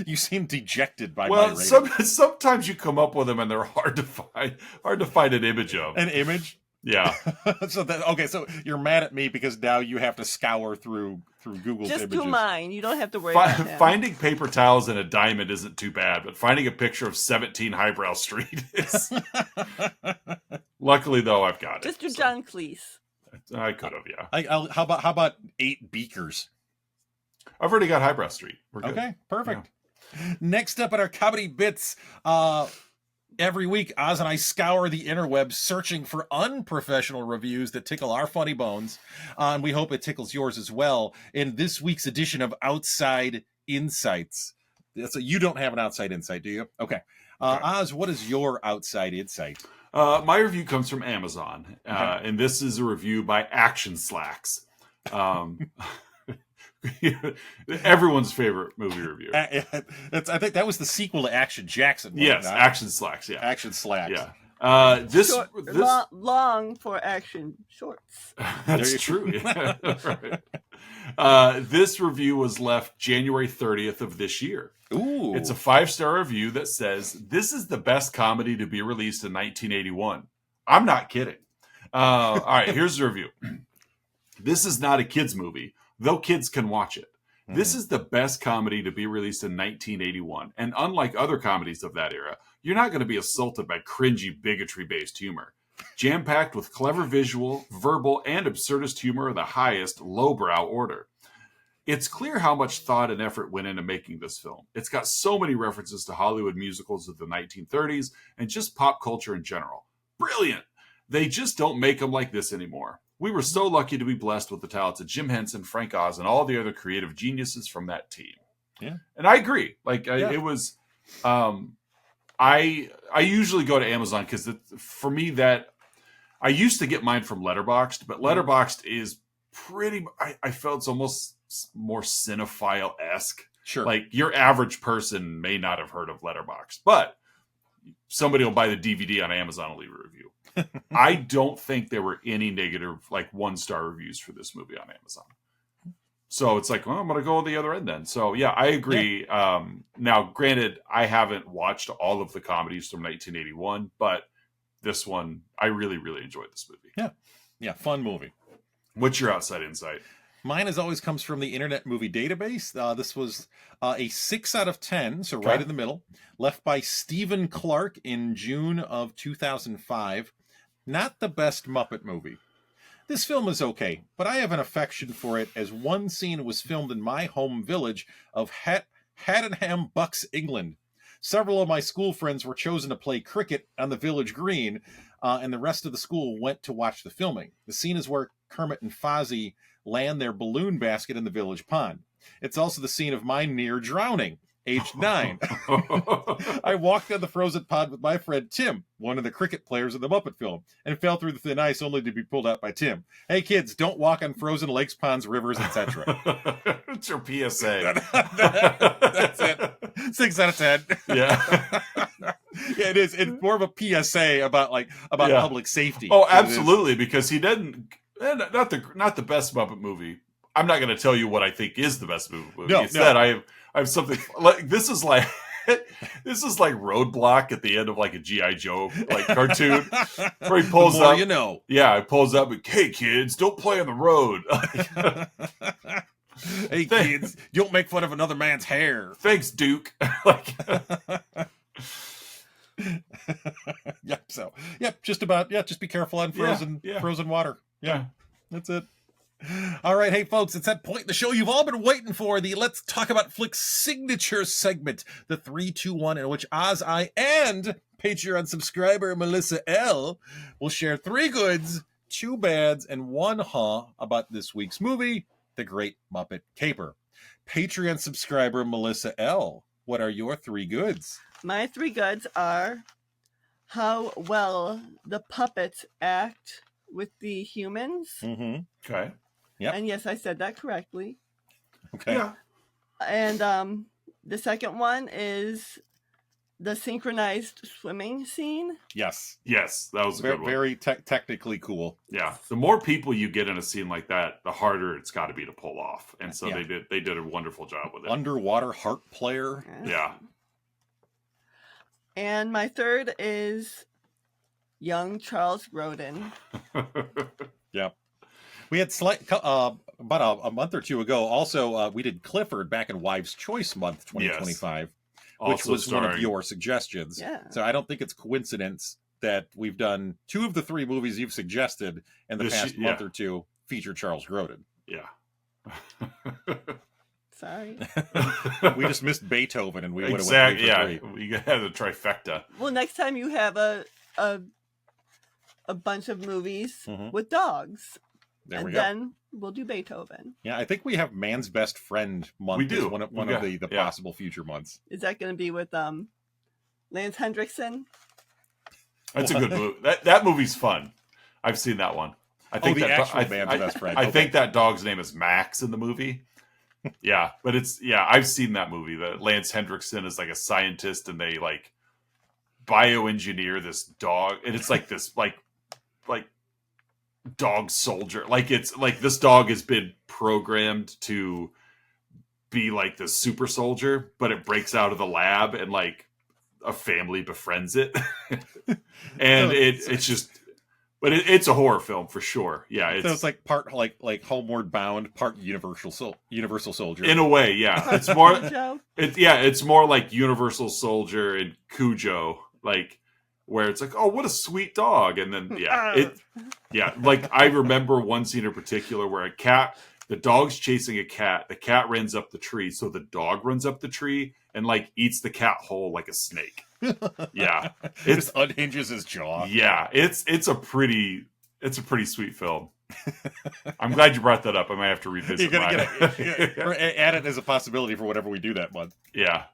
You seem dejected by my rating. Sometimes you come up with them and they're hard to find an image of. An image? Yeah. So you're mad at me because now you have to scour through Google's images. Just do mine. You don't have to worry about him. Finding paper towels and a diamond isn't too bad, but finding a picture of 17 Highbrow Street is... Luckily, though, I've got it. Just do John Cleese. I could have, yeah. How about 8 beakers? I've already got Highbrow Street. We're good. Okay, perfect. Yeah. Next up at our comedy bits, every week, Oz and I scour the interwebs searching for unprofessional reviews that tickle our funny bones, and we hope it tickles yours as well in this week's edition of Outside Insights. So you don't have an outside insight, do you? Okay. Oz, what is your outside insight? My review comes from Amazon, and this is a review by Action Slacks. Everyone's favorite movie review. I think that was the sequel to Action Jackson. Yes, Action Slacks. Yeah, Action Slacks. Yeah. This long for action shorts. That's true. Yeah. Right. This review was left January 30th of this year. Ooh. It's a 5-star review that says, this is the best comedy to be released in 1981. I'm not kidding. All right, here's the review. This is not a kid's movie, though kids can watch it. This is the best comedy to be released in 1981. And unlike other comedies of that era, you're not going to be assaulted by cringy bigotry-based humor. Jam-packed with clever visual, verbal, and absurdist humor of the highest lowbrow order. it's clear how much thought and effort went into making this film. It's got so many references to Hollywood musicals of the 1930s and just pop culture in general. Brilliant! They just don't make them like this anymore. We were so lucky to be blessed with the talents of Jim Henson, Frank Oz, and all the other creative geniuses from that team. Yeah. And I agree. It was... I usually go to Amazon because for me that... I used to get mine from Letterboxd, but Letterboxd is pretty... I felt it's almost more cinephile-esque. Sure. Like, your average person may not have heard of Letterboxd, but somebody will buy the DVD on Amazon and leave a review. I don't think there were any negative, like, 1-star reviews for this movie on Amazon. So it's like, well, I'm going to go on the other end then. So, yeah, I agree. Yeah. Now, granted, I haven't watched all of the comedies from 1981, but this one, I really, really enjoyed this movie. Yeah. Yeah, fun movie. What's your outside insight? Mine, as always, comes from the Internet Movie Database. This was a 6 out of 10, so right in the middle. Left by Stephen Clark in June of 2005. Not the best Muppet movie. This film is okay, but I have an affection for it as one scene was filmed in my home village of Haddenham, Bucks, England. Several of my school friends were chosen to play cricket on the village green, and the rest of the school went to watch the filming. The scene is where Kermit and Fozzie land their balloon basket in the village pond. It's also the scene of my near drowning, aged 9. I walked on the frozen pond with my friend Tim, one of the cricket players in the Muppet film, and fell through the thin ice only to be pulled out by Tim. Hey kids, don't walk on frozen lakes, ponds, rivers, etc. It's your PSA. That's it. 6 out of 10. Yeah. Yeah, it is. It's more of a PSA about public safety. Oh, absolutely, because he didn't. Not the best Muppet movie. I'm not going to tell you what I think is the best movie. Instead, I have something like this is like Roadblock at the end of like a G.I. Joe like cartoon where he pulls up. Yeah, he pulls up and, hey kids, don't play on the road. Hey kids, don't make fun of another man's hair. Thanks, Duke. Just be careful on frozen water. Yeah, that's it. All right, hey folks, it's that point in the show you've all been waiting for, the Let's Talk About Flicks signature segment, the 3-2-1, in which Oz, I, and Patreon subscriber Melissa L will share 3 goods, 2 bads, and 1 about this week's movie, The Great Muppet Caper. Patreon subscriber Melissa L, what are your 3 goods? My 3 goods are how well the puppets act with the humans. Mm-hmm. Okay. Yep. And yes, I said that correctly. Okay. Yeah. And the second one is the synchronized swimming scene. Yes. Yes, that was a good one. Very technically cool. Yeah. The more people you get in a scene like that, the harder it's got to be to pull off. And so they did a wonderful job with it. Underwater harp player. Yeah. And my third is young Charles Grodin. Yeah. We had about a month or 2 ago. Also, we did Clifford back in Wives' Choice Month 2025, which was one of your suggestions. Yeah. So I don't think it's coincidence that we've done 2 of the 3 movies you've suggested in the past month or 2 feature Charles Grodin. Yeah. Sorry. We just missed Beethoven, and we would have went 3 for 3. We had the trifecta. Well, next time you have a bunch of movies with dogs. There we and go. Then we'll do Beethoven. Yeah, I think we have Man's Best Friend month. We do. As one of the possible future months. Is that going to be with Lance Hendrickson? That's a good movie. That movie's fun. I've seen that one. I think the actual Man's Best Friend. I think that dog's name is Max in the movie. Yeah, but I've seen that movie. That Lance Hendrickson is like a scientist, and they like bioengineer this dog, and it's like this like dog soldier. Like it's like this dog has been programmed to be like this super soldier, but it breaks out of the lab and like a family befriends it. And it's just, but it's a horror film for sure. Yeah. So it's like part like Homeward Bound, part Universal Soldier. In a way. Yeah. It's more, it's more like Universal Soldier and Cujo. Like where it's like, oh, what a sweet dog. And then, like I remember one scene in particular where the dog's chasing a cat. The cat runs up the tree. So the dog runs up the tree and like eats the cat whole like a snake. Yeah. It just unhinges his jaw. Yeah. It's a pretty sweet film. I'm glad you brought that up. I might have to revisit mine. Add it as a possibility for whatever we do that month. Yeah.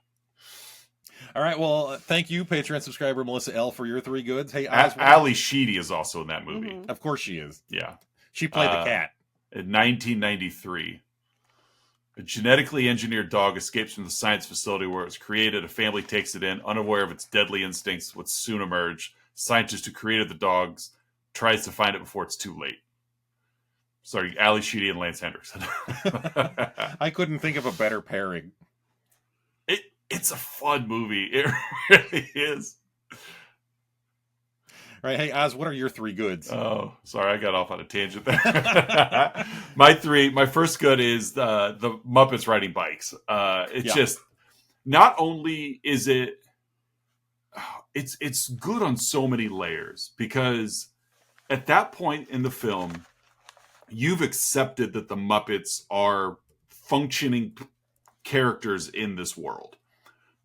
All right. Well, thank you, Patreon subscriber Melissa L, for your 3 goods. Hey, Ali Sheedy is also in that movie. Mm-hmm. Of course she is. Yeah. She played the cat. In 1993. A genetically engineered dog escapes from the science facility where it was created. A family takes it in, unaware of its deadly instincts, would soon emerge. Scientist who created the dogs tries to find it before it's too late. Sorry, Ali Sheedy and Lance Henriksen. I couldn't think of a better pairing. It's a fun movie. It really is. All right, hey Oz, what are your 3 goods? Oh, sorry, I got off on a tangent there. My first good is the Muppets riding bikes. Just not only is it's good on so many layers, because at that point in the film, you've accepted that the Muppets are functioning characters in this world.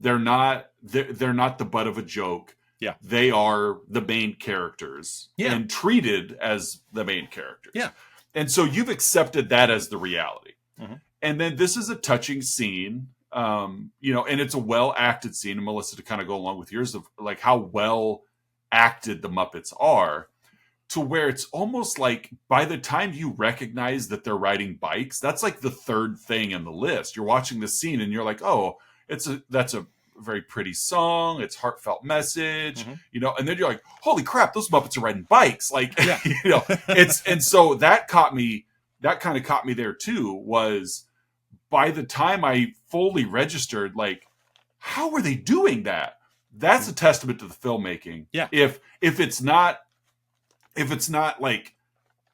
They're not the butt of a joke. Yeah. They are the main characters and treated as the main characters. Yeah. And so you've accepted that as the reality. Mm-hmm. And then this is a touching scene, and it's a well acted scene. And Melissa, to kind of go along with yours of like how well acted the Muppets are, to where it's almost like by the time you recognize that they're riding bikes, that's like the third thing in the list. You're watching the scene and you're like, oh, that's a very pretty song. It's heartfelt message, and then you're like, holy crap, those Muppets are riding bikes. Like, and so that kind of caught me there too, was by the time I fully registered, like, how are they doing that? That's a testament to the filmmaking. Yeah. If it's not like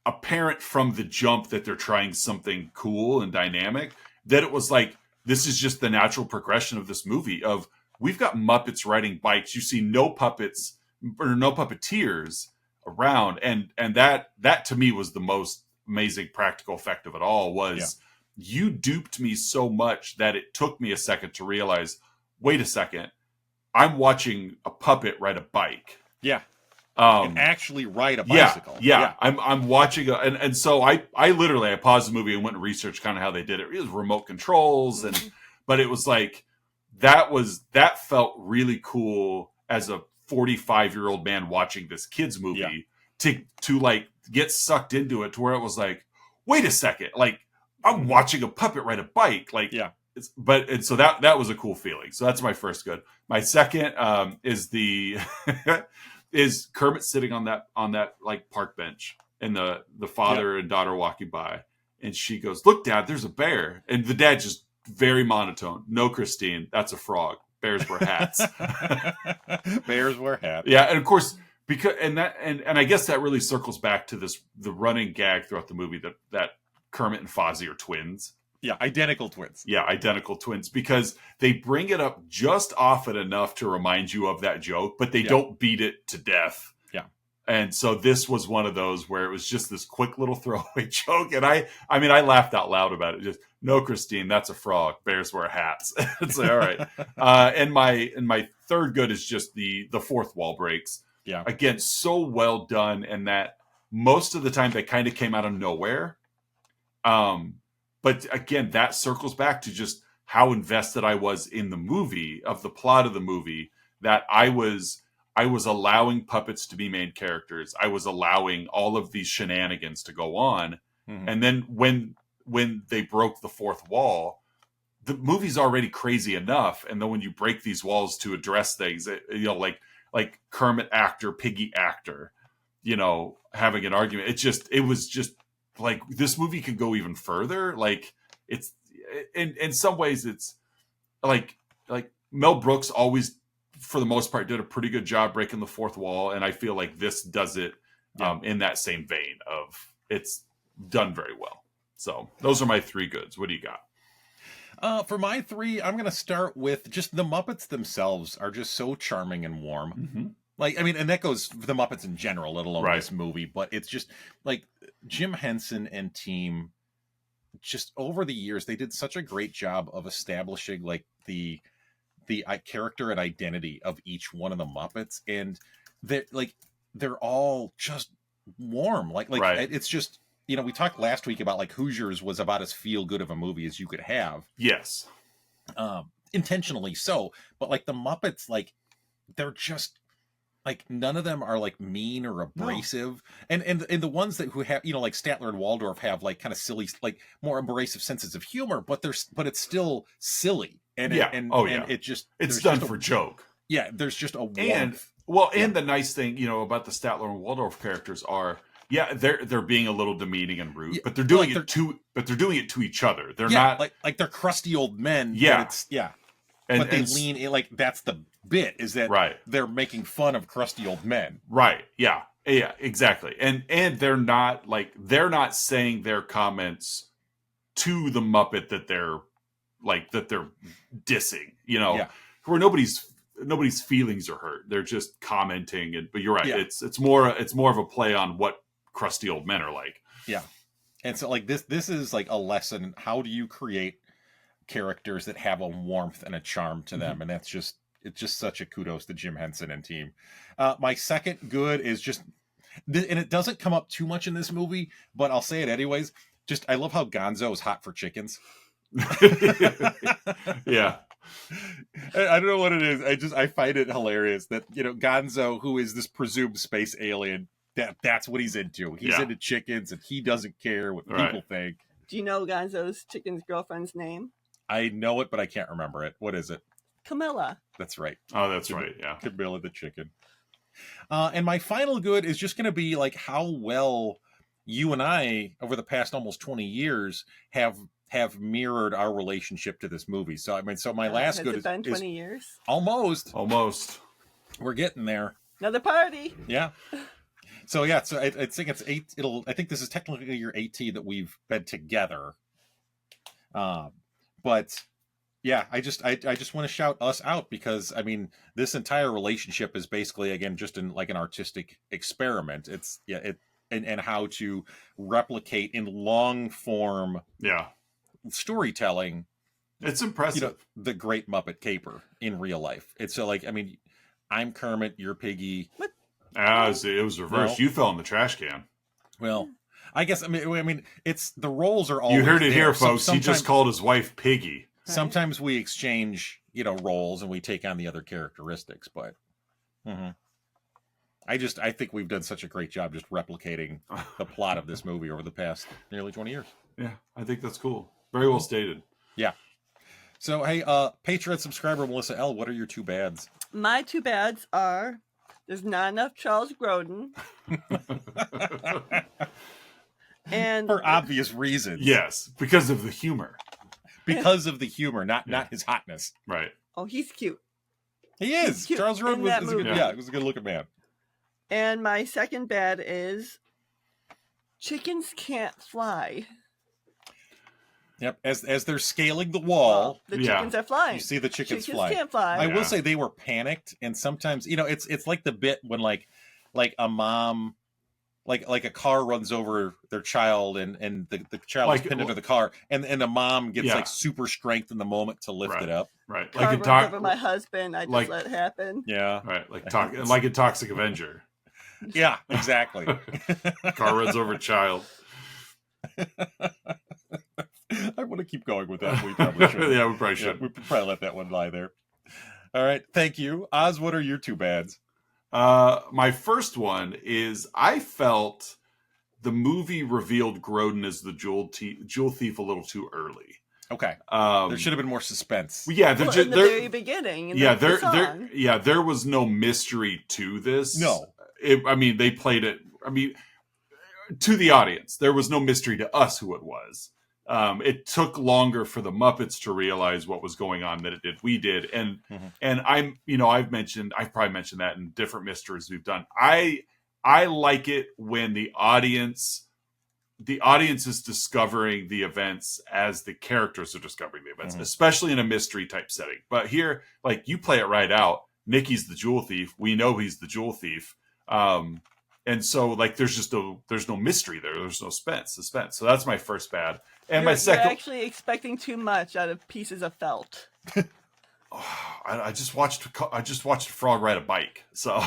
apparent from the jump that they're trying something cool and dynamic, that it was like, this is just the natural progression of this movie of we've got Muppets riding bikes. You see no puppets or no puppeteers around. And that to me was the most amazing practical effect of it all was you duped me so much that it took me a second to realize, wait a second, I'm watching a puppet ride a bike. Yeah. And actually ride a bicycle. Yeah. I'm watching and so I paused the movie and went and researched kind of how they did it. It was remote controls but it was like that felt really cool as a 45-year-old man watching this kids movie to like get sucked into it to where it was like, wait a second, like I'm watching a puppet ride a bike. Like so that was a cool feeling. So that's my first good. My second is the is Kermit sitting on that like park bench and the father and daughter walking by, and she goes, "Look, Dad, there's a bear." And the dad just very monotone. "No, Christine, that's a frog. Bears wear hats." Bears wear hats. Yeah, and of course because and I guess that really circles back to the running gag throughout the movie that Kermit and Fozzie are twins. Yeah, identical twins. Yeah, identical twins, because they bring it up just often enough to remind you of that joke, but they don't beat it to death. Yeah. And so this was one of those where it was just this quick little throwaway joke. And I laughed out loud about it. Just, "No, Christine, that's a frog. Bears wear hats." It's like, all right. And my third good is just the fourth wall breaks. Yeah. Again, so well done. And that most of the time they kind of came out of nowhere. But again, that circles back to just how invested I was in the movie, of the plot of the movie, that I was allowing puppets to be main characters. I was allowing all of these shenanigans to go on. Mm-hmm. And then when they broke the fourth wall, the movie's already crazy enough. And then when you break these walls to address things, like Kermit actor, Piggy actor, having an argument, it was just like, this movie can go even further. Like, it's in some ways it's like Mel Brooks always, for the most part, did a pretty good job breaking the fourth wall, and I feel like this does it in that same vein of it's done very well. So those are my 3 goods. What do you got? For my 3, I'm going to start with just the Muppets themselves are just so charming and warm. Mm-hmm. Like, I mean, and that goes for the Muppets in general, let alone Right. this movie. But it's just like Jim Henson and team, just over the years, they did such a great job of establishing like the character and identity of each one of the Muppets, and they're all just warm. Like Right. it's just, you know, we talked last week about like Hoosiers was about as feel good of a movie as you could have. Yes. Intentionally so, but like the Muppets, like they're just like none of them are like mean or abrasive, and the ones that who have, you know, like Statler and Waldorf have like kind of silly, like more abrasive senses of humor, but it's still silly, and it just it's done for joke. Yeah, there's just a warmth. And the nice thing, you know, about the Statler and Waldorf characters are, they're being a little demeaning and rude, but they're doing it to each other. They're not like they're crusty old men. But they lean in, like that's the bit, is that they're making fun of crusty old men. Right. Yeah, exactly. And they're not saying their comments to the Muppet that they're dissing, you know, where nobody's feelings are hurt. They're just commenting, but you're right. Yeah. It's more of a play on what crusty old men are like. Yeah. And so like this is like a lesson. How do you create characters that have a warmth and a charm to them? And it's just such a kudos to Jim Henson and team. My second good is just, and it doesn't come up too much in this movie, but I'll say it anyways. Just, I love how Gonzo is hot for chickens. Yeah. I don't know what it is. I find it hilarious that, you know, Gonzo, who is this presumed space alien, that's what he's into. He's into chickens, and he doesn't care what people think. Do you know Gonzo's chicken's girlfriend's name? I know it, but I can't remember it. What is it? Camilla. That's right. Oh, that's right. Yeah. Camilla the chicken. And my final good is just going to be like how well you and I, over the past almost 20 years, have mirrored our relationship to this movie. So I mean, my last good has it been 20 years? Almost. We're getting there. Another party. Yeah. So yeah, so I think it's eight. I think this is technically year 18 that we've been together. But yeah, I just want to shout us out, because I mean, this entire relationship is basically, again, just an artistic experiment. It's and how to replicate in long form storytelling. It's impressive. You know, the Great Muppet Caper in real life. It's so like, I mean, I'm Kermit, you're Piggy. What? It was reversed. No. You fell in the trash can. Well, I guess I mean it's the roles are all. You heard it here, folks. He just called his wife Piggy. Sometimes we exchange, you know, roles and we take on the other characteristics, but I think we've done such a great job just replicating the plot of this movie over the past nearly 20 years. Yeah, I think that's cool. Very well stated. Yeah. So hey, Patreon subscriber Melissa L., what are your two bads? My two bads are, there's not enough Charles Grodin. And for obvious reasons. Yes, because of the humor. Because of the humor, not his hotness. Right. Oh, he's cute. He is. Cute. Charles Grodin was a good, he was a good looking man. And my second bad is chickens can't fly. Yep, as they're scaling the wall, the chickens are flying. You see the chickens fly. Can't fly. I will say they were panicked, and sometimes, you know, it's like the bit when like a mom, like a car runs over their child, and the child is pinned into the car, and the mom gets like super strength in the moment to lift it up. Right. Car runs over my husband. I just let it happen. Yeah. Right. Like a Toxic Avenger. Yeah, exactly. Car runs over a child. I want to keep going with that. We probably should. Yeah, we probably should. We probably let that one lie there. All right. Thank you. Oz, what are your two bads? My first one is, I felt the movie revealed Grodin as the jewel thief a little too early. Okay. There should have been more suspense. Yeah, in the very beginning. There was no mystery to this. No. They played it. To the audience, there was no mystery to us who it was. It took longer for the Muppets to realize what was going on than it did we did, and I've probably mentioned that in different mysteries we've done. I like it when the audience is discovering the events as the characters are discovering the events, especially in a mystery type setting. But here, like, you play it right out. Nicky's the jewel thief. We know he's the jewel thief. And so, like, there's no mystery there. There's no suspense. So that's my first bad. And my second, you're actually expecting too much out of pieces of felt. I just watched a frog ride a bike. So,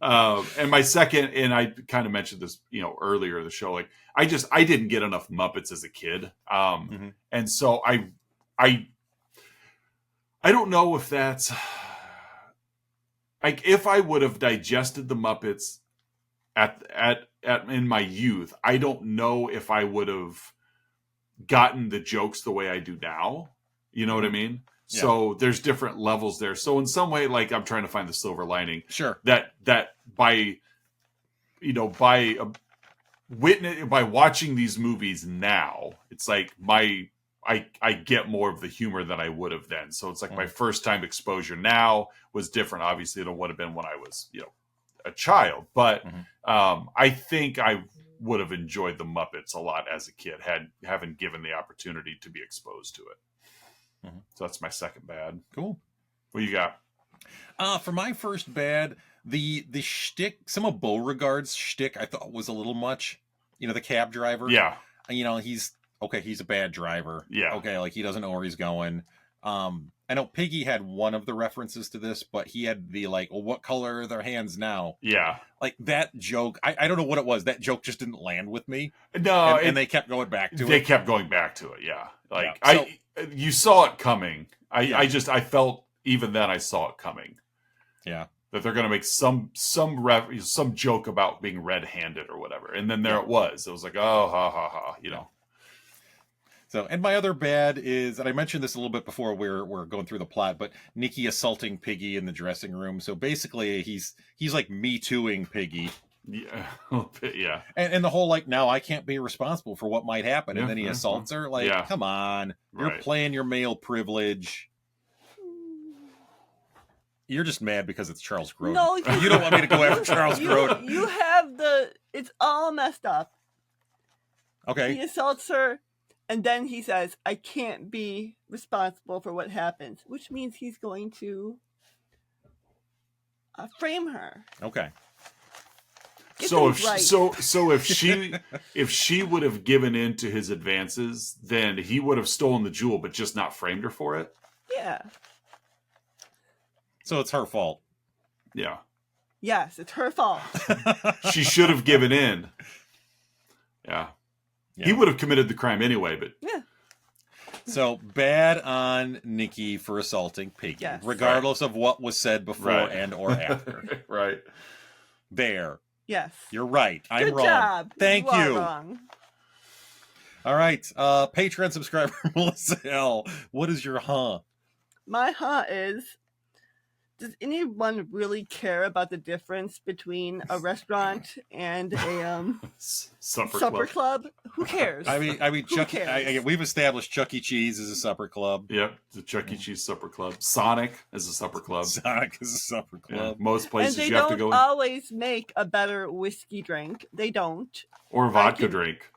and my second, and I kind of mentioned this, earlier in the show. Like, I didn't get enough Muppets as a kid, and so I don't know if that's like, if I would have digested the Muppets in my youth, I don't know if I would have gotten the jokes the way I do now. You know what I mean? Yeah. So there's different levels there. So in some way, like, I'm trying to find the silver lining. Sure. That by watching these movies now, it's like I get more of the humor than I would have then. So it's like my first time exposure now was different, obviously, than it would have been when I was, a child. But I think I would have enjoyed the Muppets a lot as a kid, having given the opportunity to be exposed to it. So that's my second bad. Cool. What you got? For my first bad, the shtick, some of Beauregard's shtick, I thought was a little much. The cab driver. Yeah. He's a bad driver. Yeah. Okay, like, he doesn't know where he's going. I know Piggy had one of the references to this, but he had the, like, well, what color are their hands now? Yeah. Like, that joke, I don't know what it was. That joke just didn't land with me. No. And they kept going back to it. They kept going back to it, yeah. Like, yeah. So, you saw it coming. I felt, even then, I saw it coming. Yeah. That they're going to make some joke about being red-handed or whatever. And then there it was. It was like, oh, ha, ha, ha, So, and my other bad is, and I mentioned this a little bit before we're going through the plot, but Nicky assaulting Piggy in the dressing room. So basically, he's like Me Tooing Piggy. Yeah, yeah. And the whole, like, now I can't be responsible for what might happen, and then he assaults her. Like, come on, you're playing your male privilege. You're just mad because it's Charles Grodin. No, you don't want me to go after Charles Grodin. You have it's all messed up. Okay. He assaults her. And then he says, I can't be responsible for what happens, which means he's going to frame her. Okay. So if she would have given in to his advances, then he would have stolen the jewel, but just not framed her for it. Yeah. So it's her fault. Yeah. Yes, it's her fault. She should have given in. Yeah. He would have committed the crime anyway, but... Yeah. So, bad on Nicky for assaulting Piggy, regardless of what was said before and or after. Right. There. Yes. You're right. I'm Good wrong. Job. Thank you. You are wrong. All right. Patreon subscriber Melissa L. What is your My is... Does anyone really care about the difference between a restaurant and a supper club? Who cares? I mean, we've established Chuck E. Cheese is a supper club. Yep, the Chuck E. Cheese supper club. Sonic is a supper club. Sonic is a supper club. Yeah, most places and you have to go in. They don't always make a better whiskey drink. They don't. Or a vodka drink.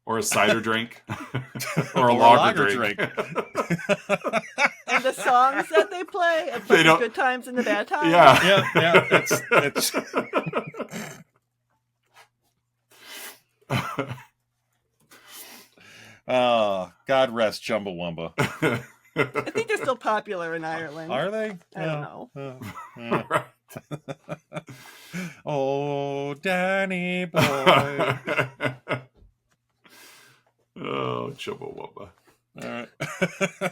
Or a cider drink. Or a lager drink. And the songs that they play, it's like the good times and the bad times. Yeah. It's... God rest Chumbawamba. I think they're still popular in Ireland. Are they? I don't know. Oh, Danny boy. Oh, Chumbawamba. All right.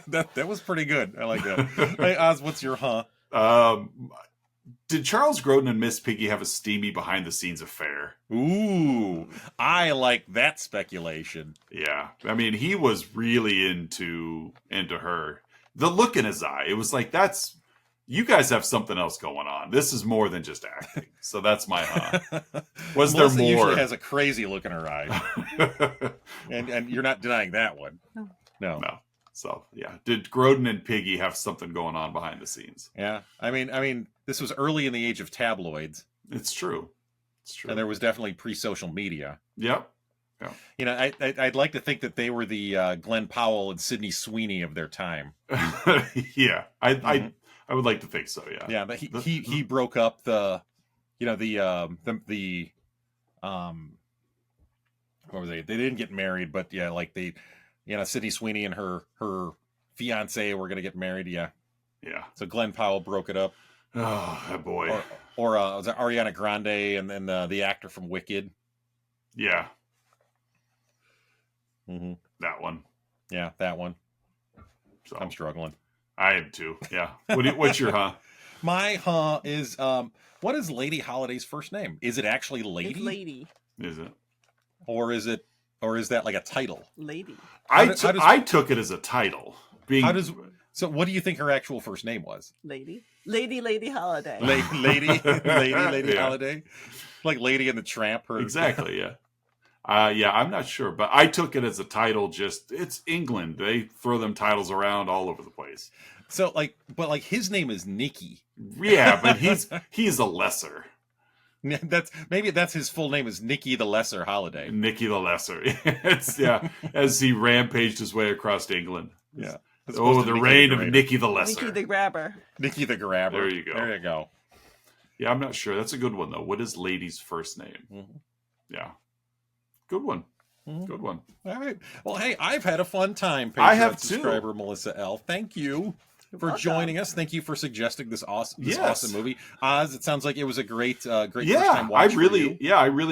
that was pretty good. I like that. Hey, Oz, what's your Did Charles Grodin and Miss Piggy have a steamy behind-the-scenes affair? Ooh, I like that speculation. Yeah. I mean, he was really into her. The look in his eye, it was like, you guys have something else going on. This is more than just acting. So that's my Was Melissa there more? Usually has a crazy look in her eye. and you're not denying that one. No. So, yeah. Did Grodin and Piggy have something going on behind the scenes? Yeah. I mean, this was early in the age of tabloids. It's true. And there was definitely pre-social media. Yep. Yeah. I'd like to think that they were the Glenn Powell and Sydney Sweeney of their time. Yeah. I would like to think so. Yeah. Yeah, but he broke up the what was they didn't get married, but yeah, like Sydney Sweeney and her fiance were gonna get married. Yeah. So Glenn Powell broke it up. Oh boy. Or was it Ariana Grande and then the actor from Wicked? Yeah. Mm-hmm. That one. Yeah, that one. So I'm struggling. I am too. Yeah. What's your huh? My huh is what is Lady Holiday's first name? Is it actually Lady? It's Lady. Is it? Or is that like a title? Lady. I took it as a title. So what do you think her actual first name was? Lady Holiday. Lady Yeah. Holiday? Like Lady and the Tramp? Exactly, yeah. I'm not sure, but I took it as a title. It's England. They throw them titles around all over the place. So but his name is Nicky. Yeah, but he's a lesser. That's his full name is Nicky the Lesser Holiday. Nicky the Lesser. As he rampaged his way across England. Yeah. The reign of Nicky the Lesser. Nicky the Grabber. Nicky the Grabber. There you go. There you go. Yeah, I'm not sure. That's a good one though. What is Lady's first name? Mm-hmm. Yeah. Good one. Mm-hmm. Good one. All right. Well, hey, I've had a fun time. Patreon I have subscriber Melissa L. Thank you for joining us. Thank you for suggesting this awesome movie. Oz, it sounds like it was a great first time watch. I really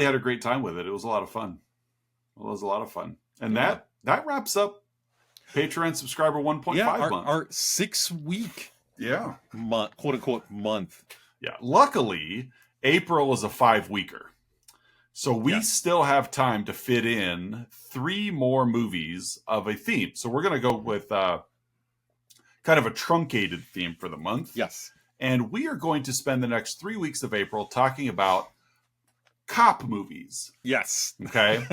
had a great time with it. It was a lot of fun. And that wraps up Patreon subscriber 1.5 month. Our 6-week month, quote unquote month. Yeah. Luckily, April is a 5-weeker. So we still have time to fit in 3 more movies of a theme. So we're going to go with kind of a truncated theme for the month. Yes. And we are going to spend the next 3 weeks of April talking about cop movies. Yes. Okay.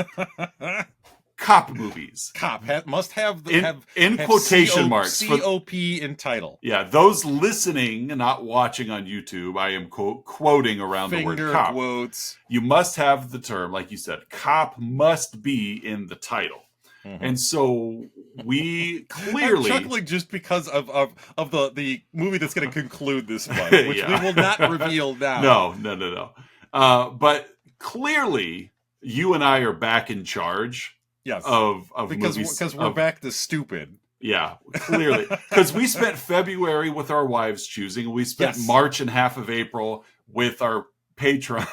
Cop movies. Cop must have in quotation marks. COP in title. Yeah, those listening and not watching on YouTube, I am quoting around the word cop. Quotes. You must have the term, like you said, cop must be in the title. Mm-hmm. And so we clearly... I'm chuckling just because of the movie that's going to conclude this month, which we will not reveal now. No. But clearly, you and I are back in charge. Yes, of movies. Because we're back to stupid. Yeah, clearly. Because we spent February with our wives choosing. We spent March and half of April with our patron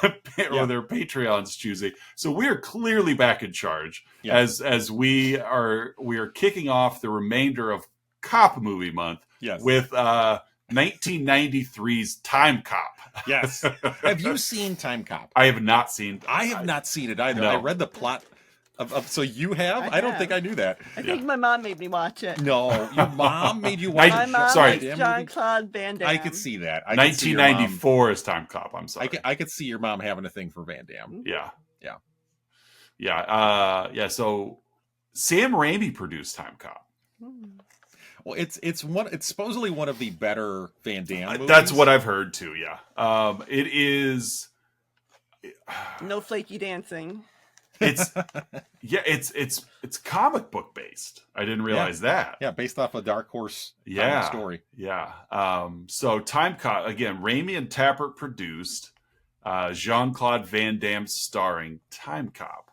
or their Patreons choosing. So we are clearly back in charge as we are kicking off the remainder of Cop Movie Month with 1993's Time Cop. Yes. Have you seen Time Cop? I have not seen. I have not seen it either. No. I read the plot. So you have? I don't think I knew that. I think my mom made me watch it. No, your mom made you watch it. My mom likes Jean-Claude Van Damme. I could see that. 1994 is Time Cop. I'm sorry. I could see your mom having a thing for Van Damme. Yeah. So Sam Raimi produced Time Cop. Well, it's supposedly one of the better Van Damme movies. That's what I've heard too. Yeah. It is. No flaky dancing. It's comic book based. I didn't realize that. Yeah, based off a Dark Horse story. Yeah. So Time Cop again. Raimi and Tappert produced. Jean-Claude Van Damme starring Time Cop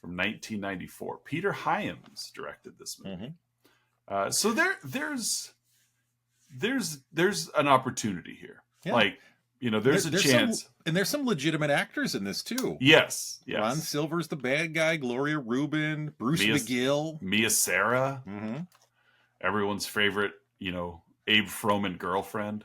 from 1994. Peter Hyams directed this movie. Mm-hmm. So there's an opportunity here. Yeah. Like. There's a chance. And there's some legitimate actors in this, too. Yes. Ron Silver's the bad guy. Gloria Rubin. Bruce McGill. Mia Sara. Mm-hmm. Everyone's favorite, Abe Froman girlfriend.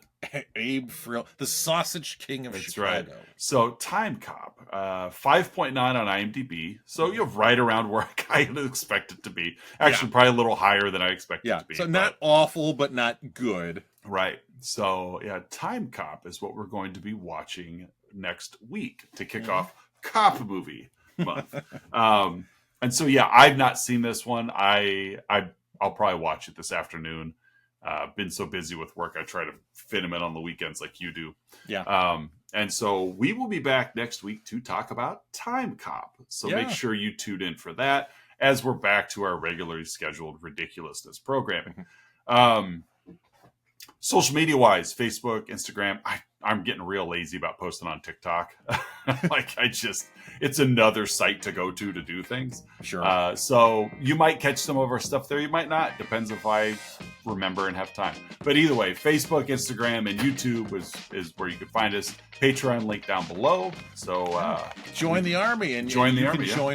Abe Froman. The Sausage King of Chicago. Right. So, Time Cop. 5.9 on IMDb. So, you're right around where I kind of expect it to be. Actually, probably a little higher than I expected it to be. So, not awful, but not good. Right. So, Time Cop is what we're going to be watching next week to kick off Cop Movie Month. And so, I've not seen this one. I'll probably watch it this afternoon. Been so busy with work, I try to fit them in on the weekends like you do. Yeah. And so we will be back next week to talk about Time Cop. So make sure you tune in for that as we're back to our regularly scheduled ridiculousness programming. Social media wise, Facebook, Instagram. I'm getting real lazy about posting on TikTok. It's another site to go to do things. Sure. So you might catch some of our stuff there. You might not. Depends if I remember and have time. But either way, Facebook, Instagram, and YouTube is where you can find us. Patreon link down below. So join the army and join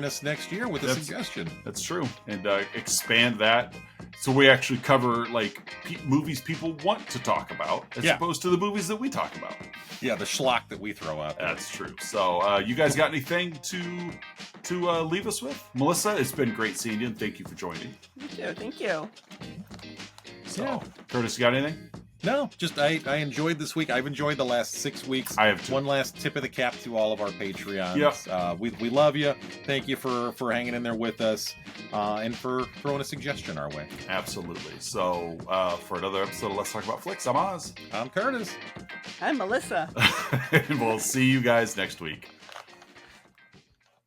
us next year with a suggestion. That's true. And expand that. So we actually cover like movies people want to talk about as opposed to the movies that we talk about. Yeah, the schlock that we throw out there. That's true. So you guys got anything to leave us with? Melissa, it's been great seeing you, and thank you for joining. You too. Thank you. So, Curtis, you got anything? No, just I enjoyed this week. I've enjoyed the last 6 weeks. I have too. One last tip of the cap to all of our Patreons. Yep. We love you. Thank you for hanging in there with us and for throwing a suggestion our way. Absolutely. So for another episode of Let's Talk About Flicks, I'm Oz. I'm Curtis. I'm Melissa. And we'll see you guys next week.